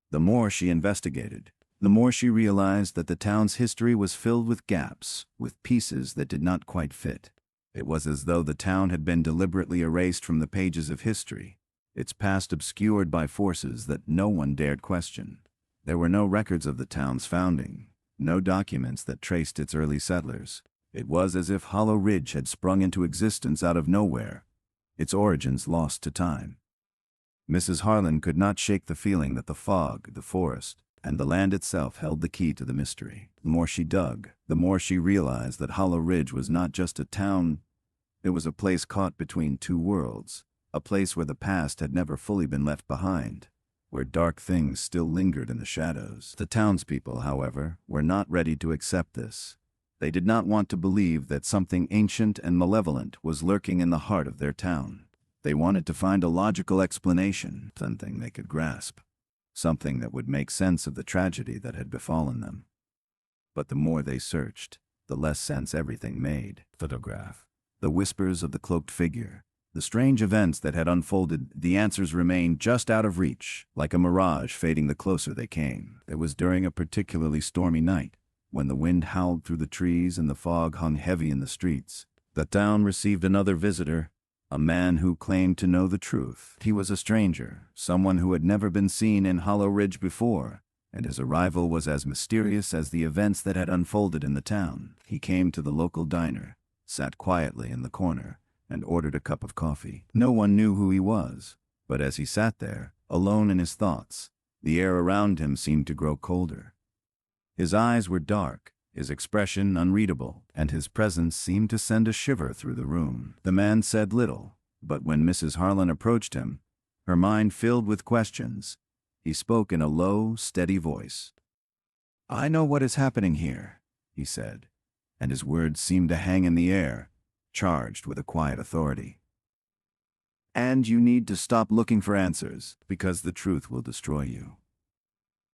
The more she investigated, the more she realized that the town's history was filled with gaps, with pieces that did not quite fit. It was as though the town had been deliberately erased from the pages of history, its past obscured by forces that no one dared question. There were no records of the town's founding, no documents that traced its early settlers. It was as if Hollow Ridge had sprung into existence out of nowhere, its origins lost to time. Mrs. Harlan could not shake the feeling that the fog, the forest, and the land itself held the key to the mystery. The more she dug, the more she realized that Hollow Ridge was not just a town, it was a place caught between two worlds, a place where the past had never fully been left behind, where dark things still lingered in the shadows. The townspeople, however, were not ready to accept this. They did not want to believe that something ancient and malevolent was lurking in the heart of their town. They wanted to find a logical explanation, something they could grasp, something that would make sense of the tragedy that had befallen them. But the more they searched, the less sense everything made. Photograph, the whispers of the cloaked figure, the strange events that had unfolded, the answers remained just out of reach, like a mirage fading the closer they came. It was during a particularly stormy night, when the wind howled through the trees and the fog hung heavy in the streets. The town received another visitor, a man who claimed to know the truth. He was a stranger, someone who had never been seen in Hollow Ridge before, and his arrival was as mysterious as the events that had unfolded in the town. He came to the local diner, sat quietly in the corner, and ordered a cup of coffee. No one knew who he was, but as he sat there, alone in his thoughts, the air around him seemed to grow colder. His eyes were dark, his expression unreadable, and his presence seemed to send a shiver through the room. The man said little, but when Mrs. Harlan approached him, her mind filled with questions, he spoke in a low, steady voice. "I know what is happening here," he said, and his words seemed to hang in the air, charged with a quiet authority. "And you need to stop looking for answers, because the truth will destroy you."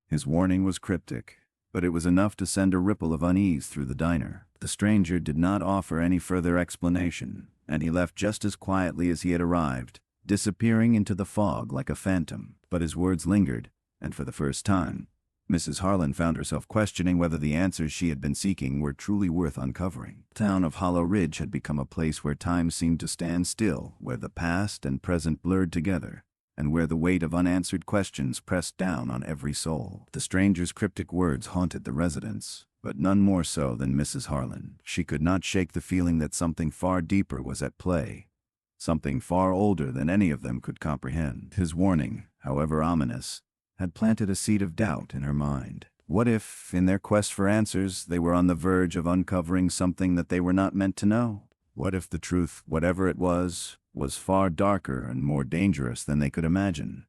His warning was cryptic, but it was enough to send a ripple of unease through the diner. The stranger did not offer any further explanation, and he left just as quietly as he had arrived, disappearing into the fog like a phantom. But his words lingered, and for the first time, Mrs. Harlan found herself questioning whether the answers she had been seeking were truly worth uncovering. The town of Hollow Ridge had become a place where time seemed to stand still, where the past and present blurred together, and where the weight of unanswered questions pressed down on every soul. The stranger's cryptic words haunted the residents, but none more so than Mrs. Harlan. She could not shake the feeling that something far deeper was at play, something far older than any of them could comprehend. His warning, however ominous, had planted a seed of doubt in her mind. What if, in their quest for answers, they were on the verge of uncovering something that they were not meant to know? What if the truth, whatever it was far darker and more dangerous than they could imagine?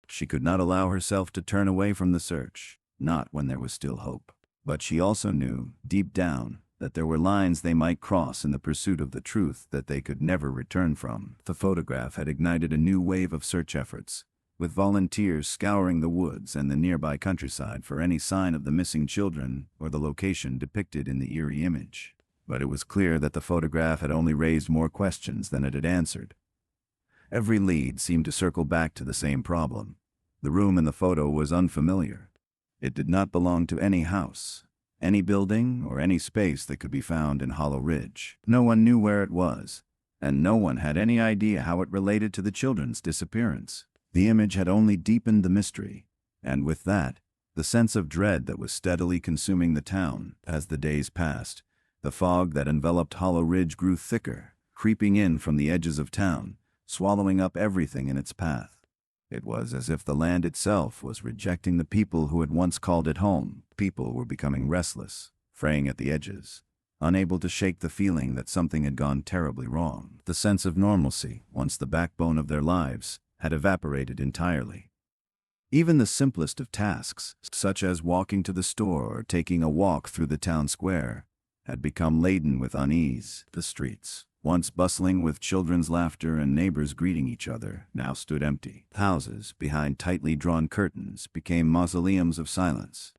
She could not allow herself to turn away from the search, not when there was still hope. But she also knew, deep down, that there were lines they might cross in the pursuit of the truth that they could never return from. The photograph had ignited a new wave of search efforts, with volunteers scouring the woods and the nearby countryside for any sign of the missing children or the location depicted in the eerie image. But it was clear that the photograph had only raised more questions than it had answered. Every lead seemed to circle back to the same problem. The room in the photo was unfamiliar. It did not belong to any house, any building, or any space that could be found in Hollow Ridge. No one knew where it was, and no one had any idea how it related to the children's disappearance. The image had only deepened the mystery, and with that, the sense of dread that was steadily consuming the town. As the days passed, the fog that enveloped Hollow Ridge grew thicker, creeping in from the edges of town, swallowing up everything in its path. It was as if the land itself was rejecting the people who had once called it home. People were becoming restless, fraying at the edges, unable to shake the feeling that something had gone terribly wrong. The sense of normalcy, once the backbone of their lives, had evaporated entirely. Even the simplest of tasks, such as walking to the store or taking a walk through the town square, had become laden with unease. The streets, once bustling with children's laughter and neighbors greeting each other, now stood empty. Houses, behind tightly drawn curtains, became mausoleums of silence.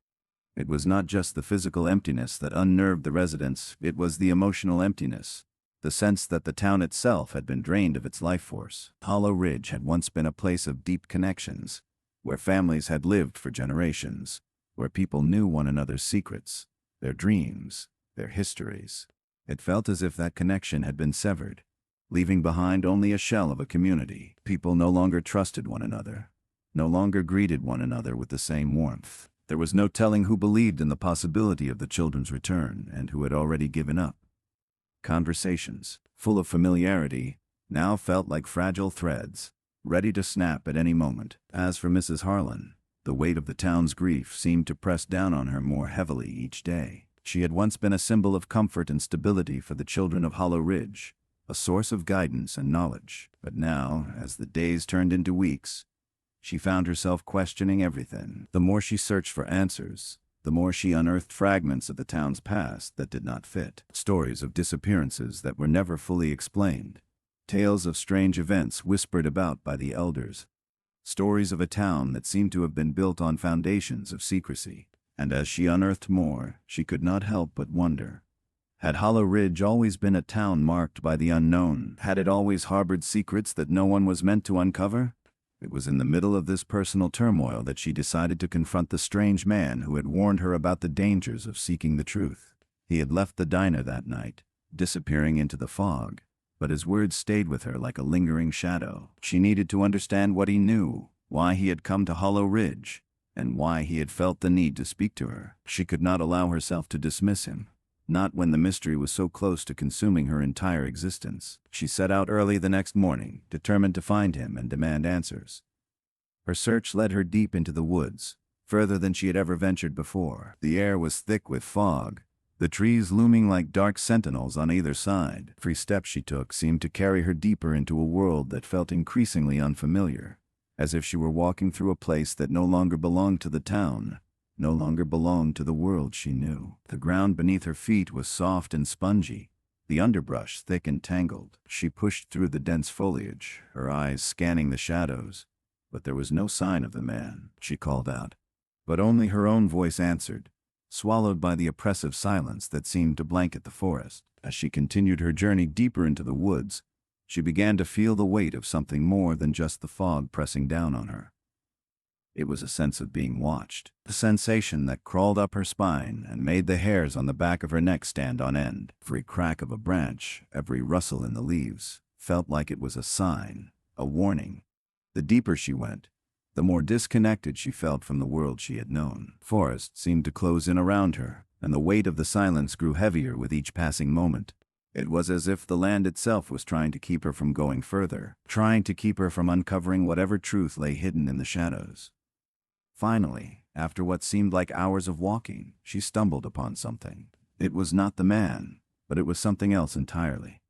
It was not just the physical emptiness that unnerved the residents, it was the emotional emptiness, the sense that the town itself had been drained of its life force. Hollow Ridge had once been a place of deep connections, where families had lived for generations, where people knew one another's secrets, their dreams, their histories. It felt as if that connection had been severed, leaving behind only a shell of a community. People no longer trusted one another, no longer greeted one another with the same warmth. There was no telling who believed in the possibility of the children's return and who had already given up. Conversations, full of familiarity, now felt like fragile threads, ready to snap at any moment. As for Mrs. Harlan, the weight of the town's grief seemed to press down on her more heavily each day. She had once been a symbol of comfort and stability for the children of Hollow Ridge, a source of guidance and knowledge. But now, as the days turned into weeks, she found herself questioning everything. The more she searched for answers, the more she unearthed fragments of the town's past that did not fit. Stories of disappearances that were never fully explained. Tales of strange events whispered about by the elders. Stories of a town that seemed to have been built on foundations of secrecy. And as she unearthed more, she could not help but wonder. Had Hollow Ridge always been a town marked by the unknown? Had it always harbored secrets that no one was meant to uncover? It was in the middle of this personal turmoil that she decided to confront the strange man who had warned her about the dangers of seeking the truth. He had left the diner that night, disappearing into the fog, but his words stayed with her like a lingering shadow. She needed to understand what he knew, why he had come to Hollow Ridge, and why he had felt the need to speak to her. She could not allow herself to dismiss him, not when the mystery was so close to consuming her entire existence. She set out early the next morning, determined to find him and demand answers. Her search led her deep into the woods, further than she had ever ventured before. The air was thick with fog, the trees looming like dark sentinels on either side. Every step she took seemed to carry her deeper into a world that felt increasingly unfamiliar, as if she were walking through a place that no longer belonged to the town, no longer belonged to the world she knew. The ground beneath her feet was soft and spongy, the underbrush thick and tangled. She pushed through the dense foliage, her eyes scanning the shadows, but there was no sign of the man. She called out, but only her own voice answered, swallowed by the oppressive silence that seemed to blanket the forest. As she continued her journey deeper into the woods, she began to feel the weight of something more than just the fog pressing down on her. It was a sense of being watched, a sensation that crawled up her spine and made the hairs on the back of her neck stand on end. Every crack of a branch, every rustle in the leaves, felt like it was a sign, a warning. The deeper she went, the more disconnected she felt from the world she had known. Forest seemed to close in around her, and the weight of the silence grew heavier with each passing moment. It was as if the land itself was trying to keep her from going further, trying to keep her from uncovering whatever truth lay hidden in the shadows. Finally, after what seemed like hours of walking, she stumbled upon something. It was not the man, but it was something else entirely.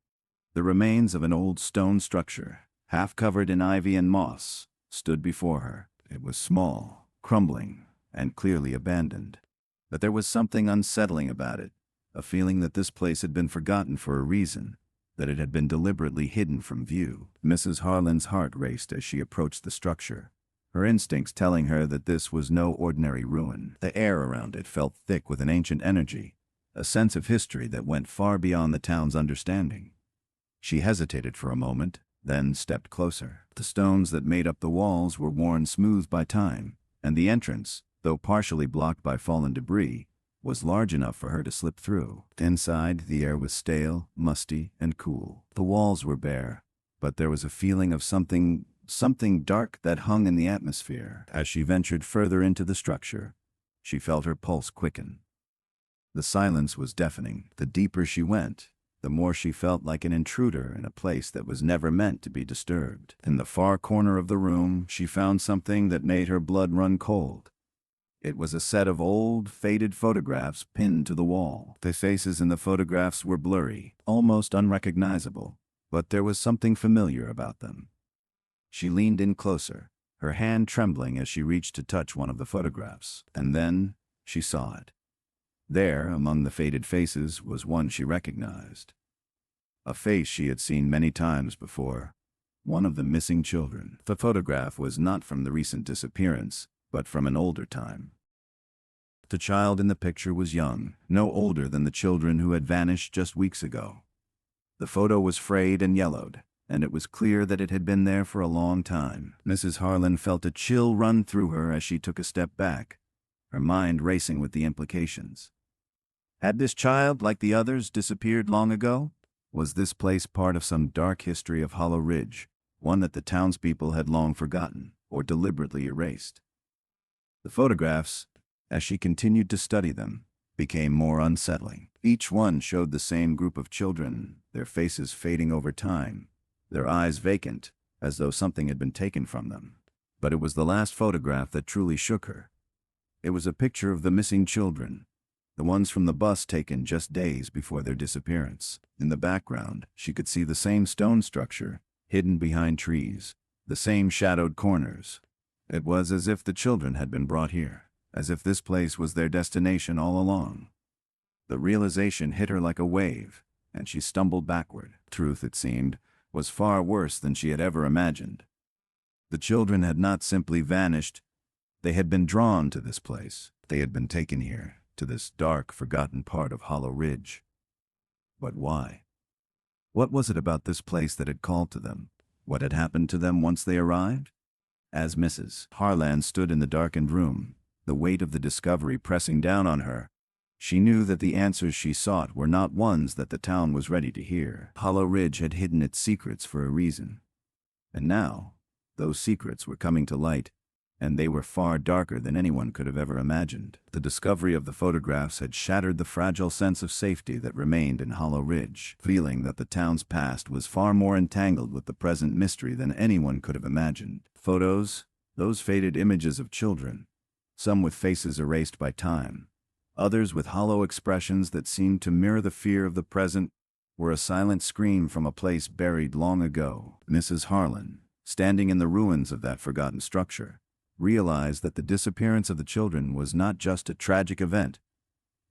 The remains of an old stone structure, half covered in ivy and moss, stood before her. It was small, crumbling, and clearly abandoned. But there was something unsettling about it. A feeling that this place had been forgotten for a reason, that it had been deliberately hidden from view. Mrs. Harlan's heart raced as she approached the structure, her instincts telling her that this was no ordinary ruin. The air around it felt thick with an ancient energy, a sense of history that went far beyond the town's understanding. She hesitated for a moment, then stepped closer. The stones that made up the walls were worn smooth by time, and the entrance, though partially blocked by fallen debris, was large enough for her to slip through. Inside, the air was stale, musty, and cool. The walls were bare, but there was a feeling of something dark that hung in the atmosphere. As she ventured further into the structure, she felt her pulse quicken. The silence was deafening. The deeper she went, the more she felt like an intruder in a place that was never meant to be disturbed. In the far corner of the room, she found something that made her blood run cold. It was a set of old, faded photographs pinned to the wall. The faces in the photographs were blurry, almost unrecognizable, but there was something familiar about them. She leaned in closer, her hand trembling as she reached to touch one of the photographs, and then she saw it. There, among the faded faces, was one she recognized. A face she had seen many times before. One of the missing children. The photograph was not from the recent disappearance, but from an older time. The child in the picture was young, no older than the children who had vanished just weeks ago. The photo was frayed and yellowed, and it was clear that it had been there for a long time. Mrs. Harlan felt a chill run through her as she took a step back, her mind racing with the implications. Had this child, like the others, disappeared long ago? Was this place part of some dark history of Hollow Ridge, one that the townspeople had long forgotten or deliberately erased? The photographs, as she continued to study them, became more unsettling. Each one showed the same group of children, their faces fading over time, their eyes vacant, as though something had been taken from them. But it was the last photograph that truly shook her. It was a picture of the missing children, the ones from the bus taken just days before their disappearance. In the background, she could see the same stone structure, hidden behind trees, the same shadowed corners. It was as if the children had been brought here, as if this place was their destination all along. The realization hit her like a wave, and she stumbled backward. Truth, it seemed, was far worse than she had ever imagined. The children had not simply vanished, they had been drawn to this place. They had been taken here, to this dark, forgotten part of Hollow Ridge. But why? What was it about this place that had called to them? What had happened to them once they arrived? As Mrs. Harlan stood in the darkened room, the weight of the discovery pressing down on her, she knew that the answers she sought were not ones that the town was ready to hear. Hollow Ridge had hidden its secrets for a reason. And now, those secrets were coming to light, and they were far darker than anyone could have ever imagined. The discovery of the photographs had shattered the fragile sense of safety that remained in Hollow Ridge, feeling that the town's past was far more entangled with the present mystery than anyone could have imagined. Photos, those faded images of children, some with faces erased by time, others with hollow expressions that seemed to mirror the fear of the present, were a silent scream from a place buried long ago. Mrs. Harlan, standing in the ruins of that forgotten structure, realized that the disappearance of the children was not just a tragic event.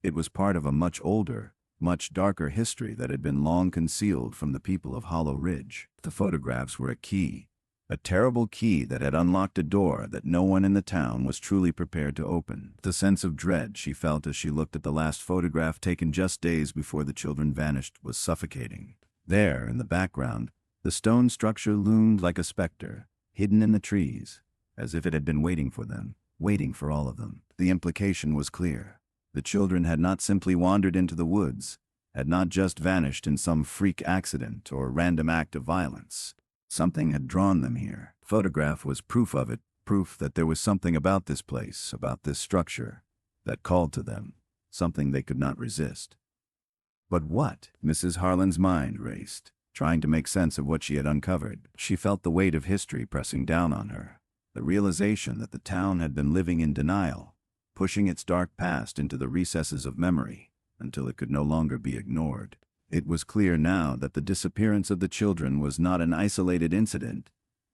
It was part of a much older, much darker history that had been long concealed from the people of Hollow Ridge. The photographs were a key, a terrible key that had unlocked a door that no one in the town was truly prepared to open. The sense of dread she felt as she looked at the last photograph taken just days before the children vanished was suffocating. There, in the background, the stone structure loomed like a specter, hidden in the trees, as if it had been waiting for them, waiting for all of them. The implication was clear. The children had not simply wandered into the woods, had not just vanished in some freak accident or random act of violence. Something had drawn them here. Photograph was proof of it, proof that there was something about this place, about this structure, that called to them, something they could not resist. But what? Mrs. Harlan's mind raced, trying to make sense of what she had uncovered. She felt the weight of history pressing down on her. The realization that the town had been living in denial, pushing its dark past into the recesses of memory until it could no longer be ignored. It was clear now that the disappearance of the children was not an isolated incident.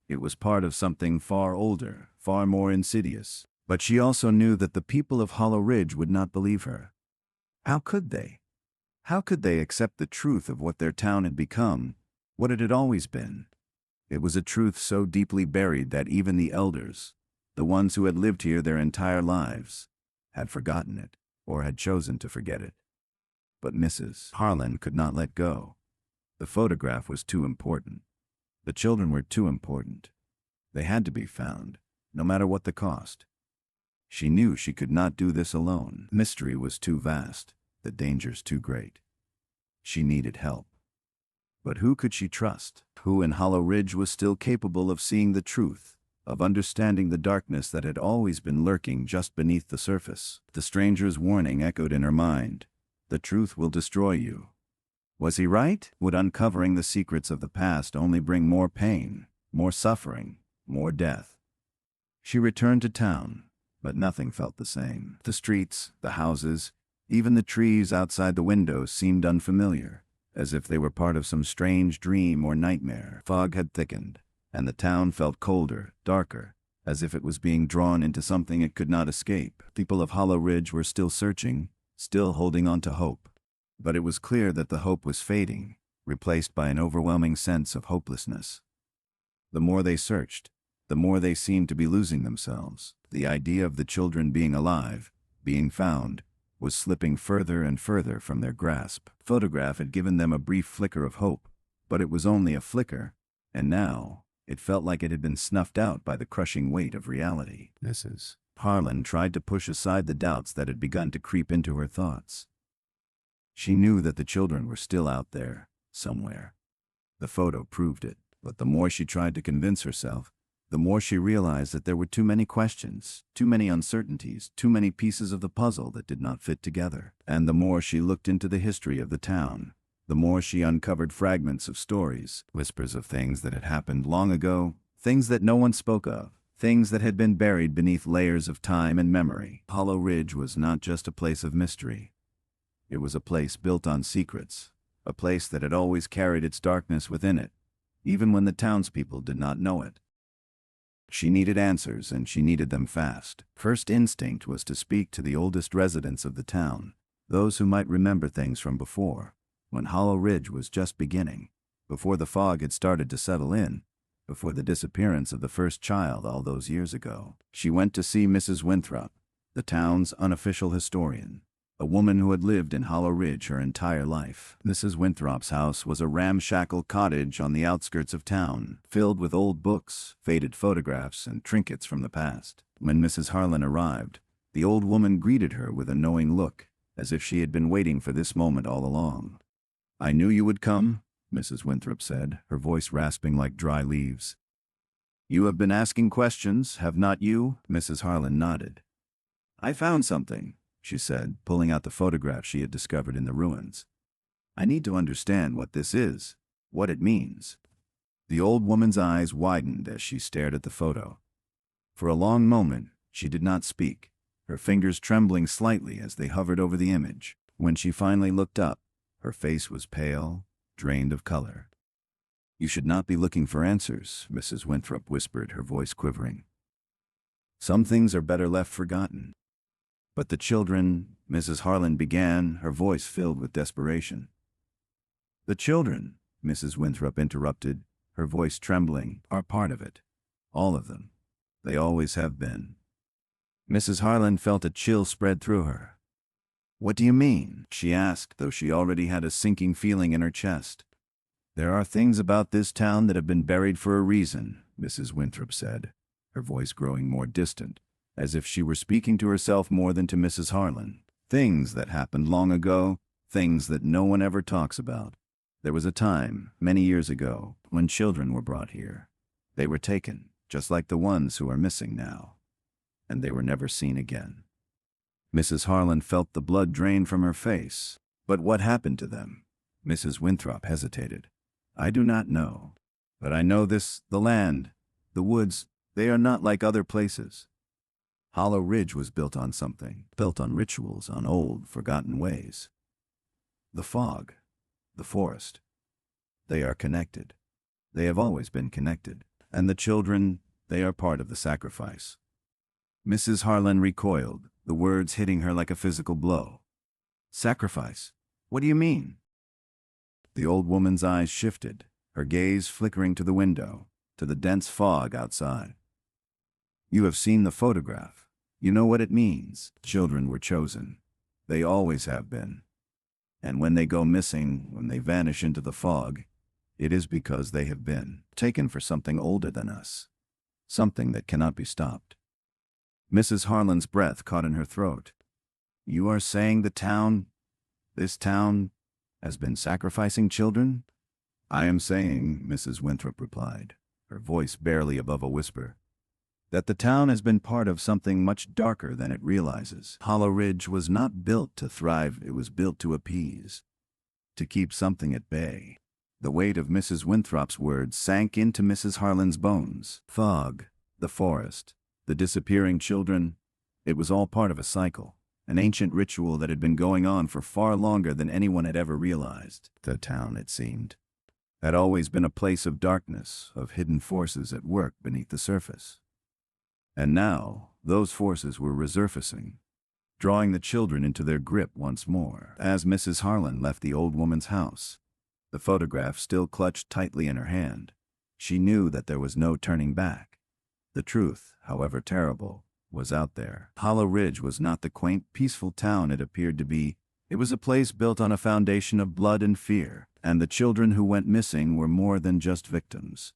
It was part of something far older, far more insidious. But she also knew that the people of Hollow Ridge would not believe her. How could they? How could they accept the truth of what their town had become, what it had always been? It was a truth so deeply buried that even the elders, The ones who had lived here their entire lives had forgotten it, or had chosen to forget it. But Mrs. Harlan could not let go. The photograph was too important. The children were too important. They had to be found, no matter what the cost. She knew she could not do this alone. The mystery was too vast, the dangers too great. She needed help. But who could she trust? Who in Hollow Ridge was still capable of seeing the truth, of understanding the darkness that had always been lurking just beneath the surface? The stranger's warning echoed in her mind. The truth will destroy you. Was he right? Would uncovering the secrets of the past only bring more pain, more suffering, more death? She returned to town, but nothing felt the same. The streets, the houses, even the trees outside the windows seemed unfamiliar, as if they were part of some strange dream or nightmare. Fog had thickened, and the town felt colder, darker, as if it was being drawn into something it could not escape. People of Hollow Ridge were still searching, still holding on to hope. But it was clear that the hope was fading, replaced by an overwhelming sense of hopelessness. The more they searched, the more they seemed to be losing themselves. The idea of the children being alive, being found, was slipping further and further from their grasp. The photograph had given them a brief flicker of hope, but it was only a flicker, and now it felt like it had been snuffed out by the crushing weight of reality. Mrs. Harlan tried to push aside the doubts that had begun to creep into her thoughts. She knew that the children were still out there, somewhere. The photo proved it, but the more she tried to convince herself, the more she realized that there were too many questions, too many uncertainties, too many pieces of the puzzle that did not fit together. And the more she looked into the history of the town, the more she uncovered fragments of stories, whispers of things that had happened long ago, things that no one spoke of, things that had been buried beneath layers of time and memory. Hollow Ridge was not just a place of mystery. It was a place built on secrets, a place that had always carried its darkness within it, even when the townspeople did not know it. She needed answers, and she needed them fast. First instinct was to speak to the oldest residents of the town, those who might remember things from before, when Hollow Ridge was just beginning, before the fog had started to settle in, before the disappearance of the first child all those years ago. She went to see Mrs. Winthrop, the town's unofficial historian, a woman who had lived in Hollow Ridge her entire life. Mrs. Winthrop's house was a ramshackle cottage on the outskirts of town, filled with old books, faded photographs, and trinkets from the past. When Mrs. Harlan arrived, the old woman greeted her with a knowing look, as if she had been waiting for this moment all along. "I knew you would come," Mrs. Winthrop said, her voice rasping like dry leaves. "You have been asking questions, have not you?" Mrs. Harlan nodded. "I found something," she said, pulling out the photograph she had discovered in the ruins. "I need to understand what this is, what it means." The old woman's eyes widened as she stared at the photo. For a long moment, she did not speak, her fingers trembling slightly as they hovered over the image. When she finally looked up, her face was pale, drained of color. "You should not be looking for answers," Mrs. Winthrop whispered, her voice quivering. "Some things are better left forgotten." "But the children," Mrs. Harlan began, her voice filled with desperation. "The children," Mrs. Winthrop interrupted, her voice trembling, "are part of it. All of them. They always have been." Mrs. Harlan felt a chill spread through her. "What do you mean?" she asked, though she already had a sinking feeling in her chest. "There are things about this town that have been buried for a reason," Mrs. Winthrop said, her voice growing more distant, as if she were speaking to herself more than to Mrs. Harlan. "Things that happened long ago, things that no one ever talks about. There was a time, many years ago, when children were brought here. They were taken, just like the ones who are missing now. And they were never seen again." Mrs. Harlan felt the blood drain from her face. "But what happened to them?" Mrs. Winthrop hesitated. "I do not know. But I know this, the land, the woods, they are not like other places. Hollow Ridge was built on something, built on rituals, on old, forgotten ways. The fog, the forest, they are connected. They have always been connected. And the children, they are part of the sacrifice." Mrs. Harlan recoiled, the words hitting her like a physical blow. "Sacrifice? What do you mean?" The old woman's eyes shifted, her gaze flickering to the window, to the dense fog outside. You have seen the photograph. You know what it means. Children were chosen. They always have been. And when they go missing, when they vanish into the fog, it is because they have been taken for something older than us. Something that cannot be stopped. Mrs. Harlan's breath caught in her throat. You are saying this town, has been sacrificing children? I am saying, Mrs. Winthrop replied, her voice barely above a whisper, that the town has been part of something much darker than it realizes. Hollow Ridge was not built to thrive, it was built to appease, to keep something at bay. The weight of Mrs. Winthrop's words sank into Mrs. Harlan's bones. Fog, the forest, the disappearing children, it was all part of a cycle, an ancient ritual that had been going on for far longer than anyone had ever realized. The town, it seemed, had always been a place of darkness, of hidden forces at work beneath the surface. And now, those forces were resurfacing, drawing the children into their grip once more. As Mrs. Harlan left the old woman's house, the photograph still clutched tightly in her hand, she knew that there was no turning back. The truth, however terrible, was out there. Hollow Ridge was not the quaint, peaceful town it appeared to be. It was a place built on a foundation of blood and fear, and the children who went missing were more than just victims.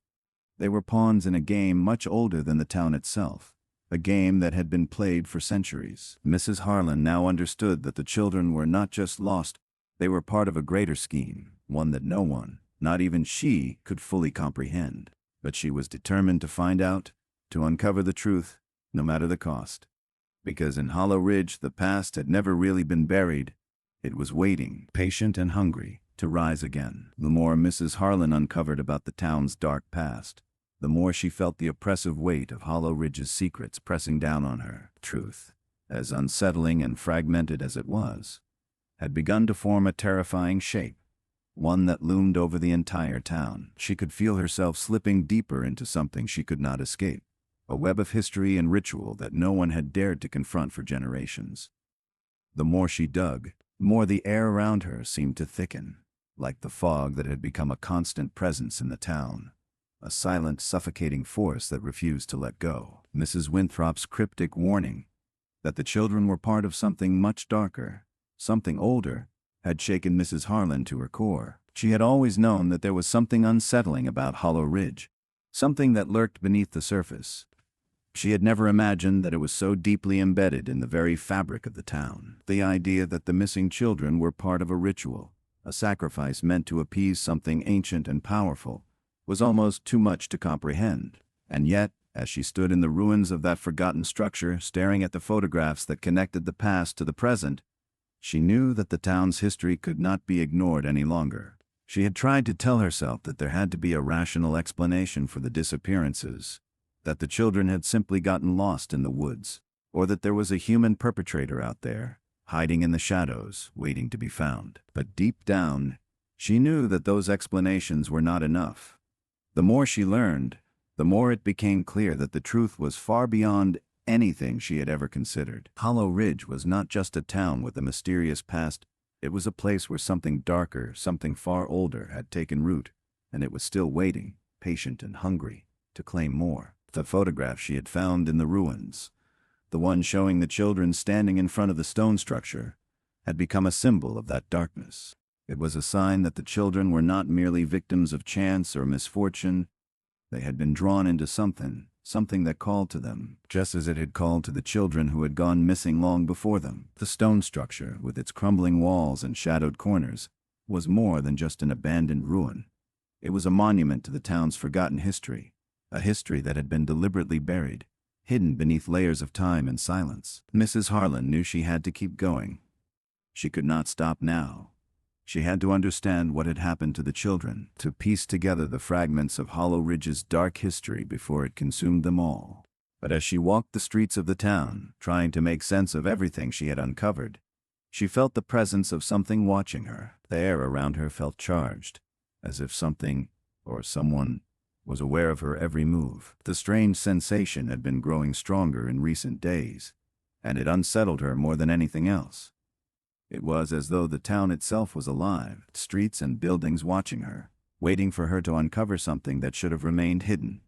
They were pawns in a game much older than the town itself, a game that had been played for centuries. Mrs. Harlan now understood that the children were not just lost, they were part of a greater scheme, one that no one, not even she, could fully comprehend. But she was determined to find out, to uncover the truth, no matter the cost. Because in Hollow Ridge the past had never really been buried, it was waiting, patient and hungry, to rise again. The more Mrs. Harlan uncovered about the town's dark past, the more she felt the oppressive weight of Hollow Ridge's secrets pressing down on her. Truth, as unsettling and fragmented as it was, had begun to form a terrifying shape, one that loomed over the entire town. She could feel herself slipping deeper into something she could not escape, a web of history and ritual that no one had dared to confront for generations. The more she dug, the more the air around her seemed to thicken, like the fog that had become a constant presence in the town. A silent, suffocating force that refused to let go. Mrs. Winthrop's cryptic warning that the children were part of something much darker, something older, had shaken Mrs. Harlan to her core. She had always known that there was something unsettling about Hollow Ridge, something that lurked beneath the surface. She had never imagined that it was so deeply embedded in the very fabric of the town. The idea that the missing children were part of a ritual, a sacrifice meant to appease something ancient and powerful, was almost too much to comprehend. And yet, as she stood in the ruins of that forgotten structure, staring at the photographs that connected the past to the present, she knew that the town's history could not be ignored any longer. She had tried to tell herself that there had to be a rational explanation for the disappearances, that the children had simply gotten lost in the woods, or that there was a human perpetrator out there, hiding in the shadows, waiting to be found. But deep down, she knew that those explanations were not enough. The more she learned, the more it became clear that the truth was far beyond anything she had ever considered. Hollow Ridge was not just a town with a mysterious past, it was a place where something darker, something far older had taken root, and it was still waiting, patient and hungry, to claim more. The photograph she had found in the ruins, the one showing the children standing in front of the stone structure, had become a symbol of that darkness. It was a sign that the children were not merely victims of chance or misfortune. They had been drawn into something that called to them, just as it had called to the children who had gone missing long before them. The stone structure, with its crumbling walls and shadowed corners, was more than just an abandoned ruin. It was a monument to the town's forgotten history, a history that had been deliberately buried, hidden beneath layers of time and silence. Mrs. Harlan knew she had to keep going. She could not stop now. She had to understand what had happened to the children, to piece together the fragments of Hollow Ridge's dark history before it consumed them all. But as she walked the streets of the town, trying to make sense of everything she had uncovered, she felt the presence of something watching her. The air around her felt charged, as if something, or someone, was aware of her every move. The strange sensation had been growing stronger in recent days, and it unsettled her more than anything else. It was as though the town itself was alive, streets and buildings watching her, waiting for her to uncover something that should have remained hidden.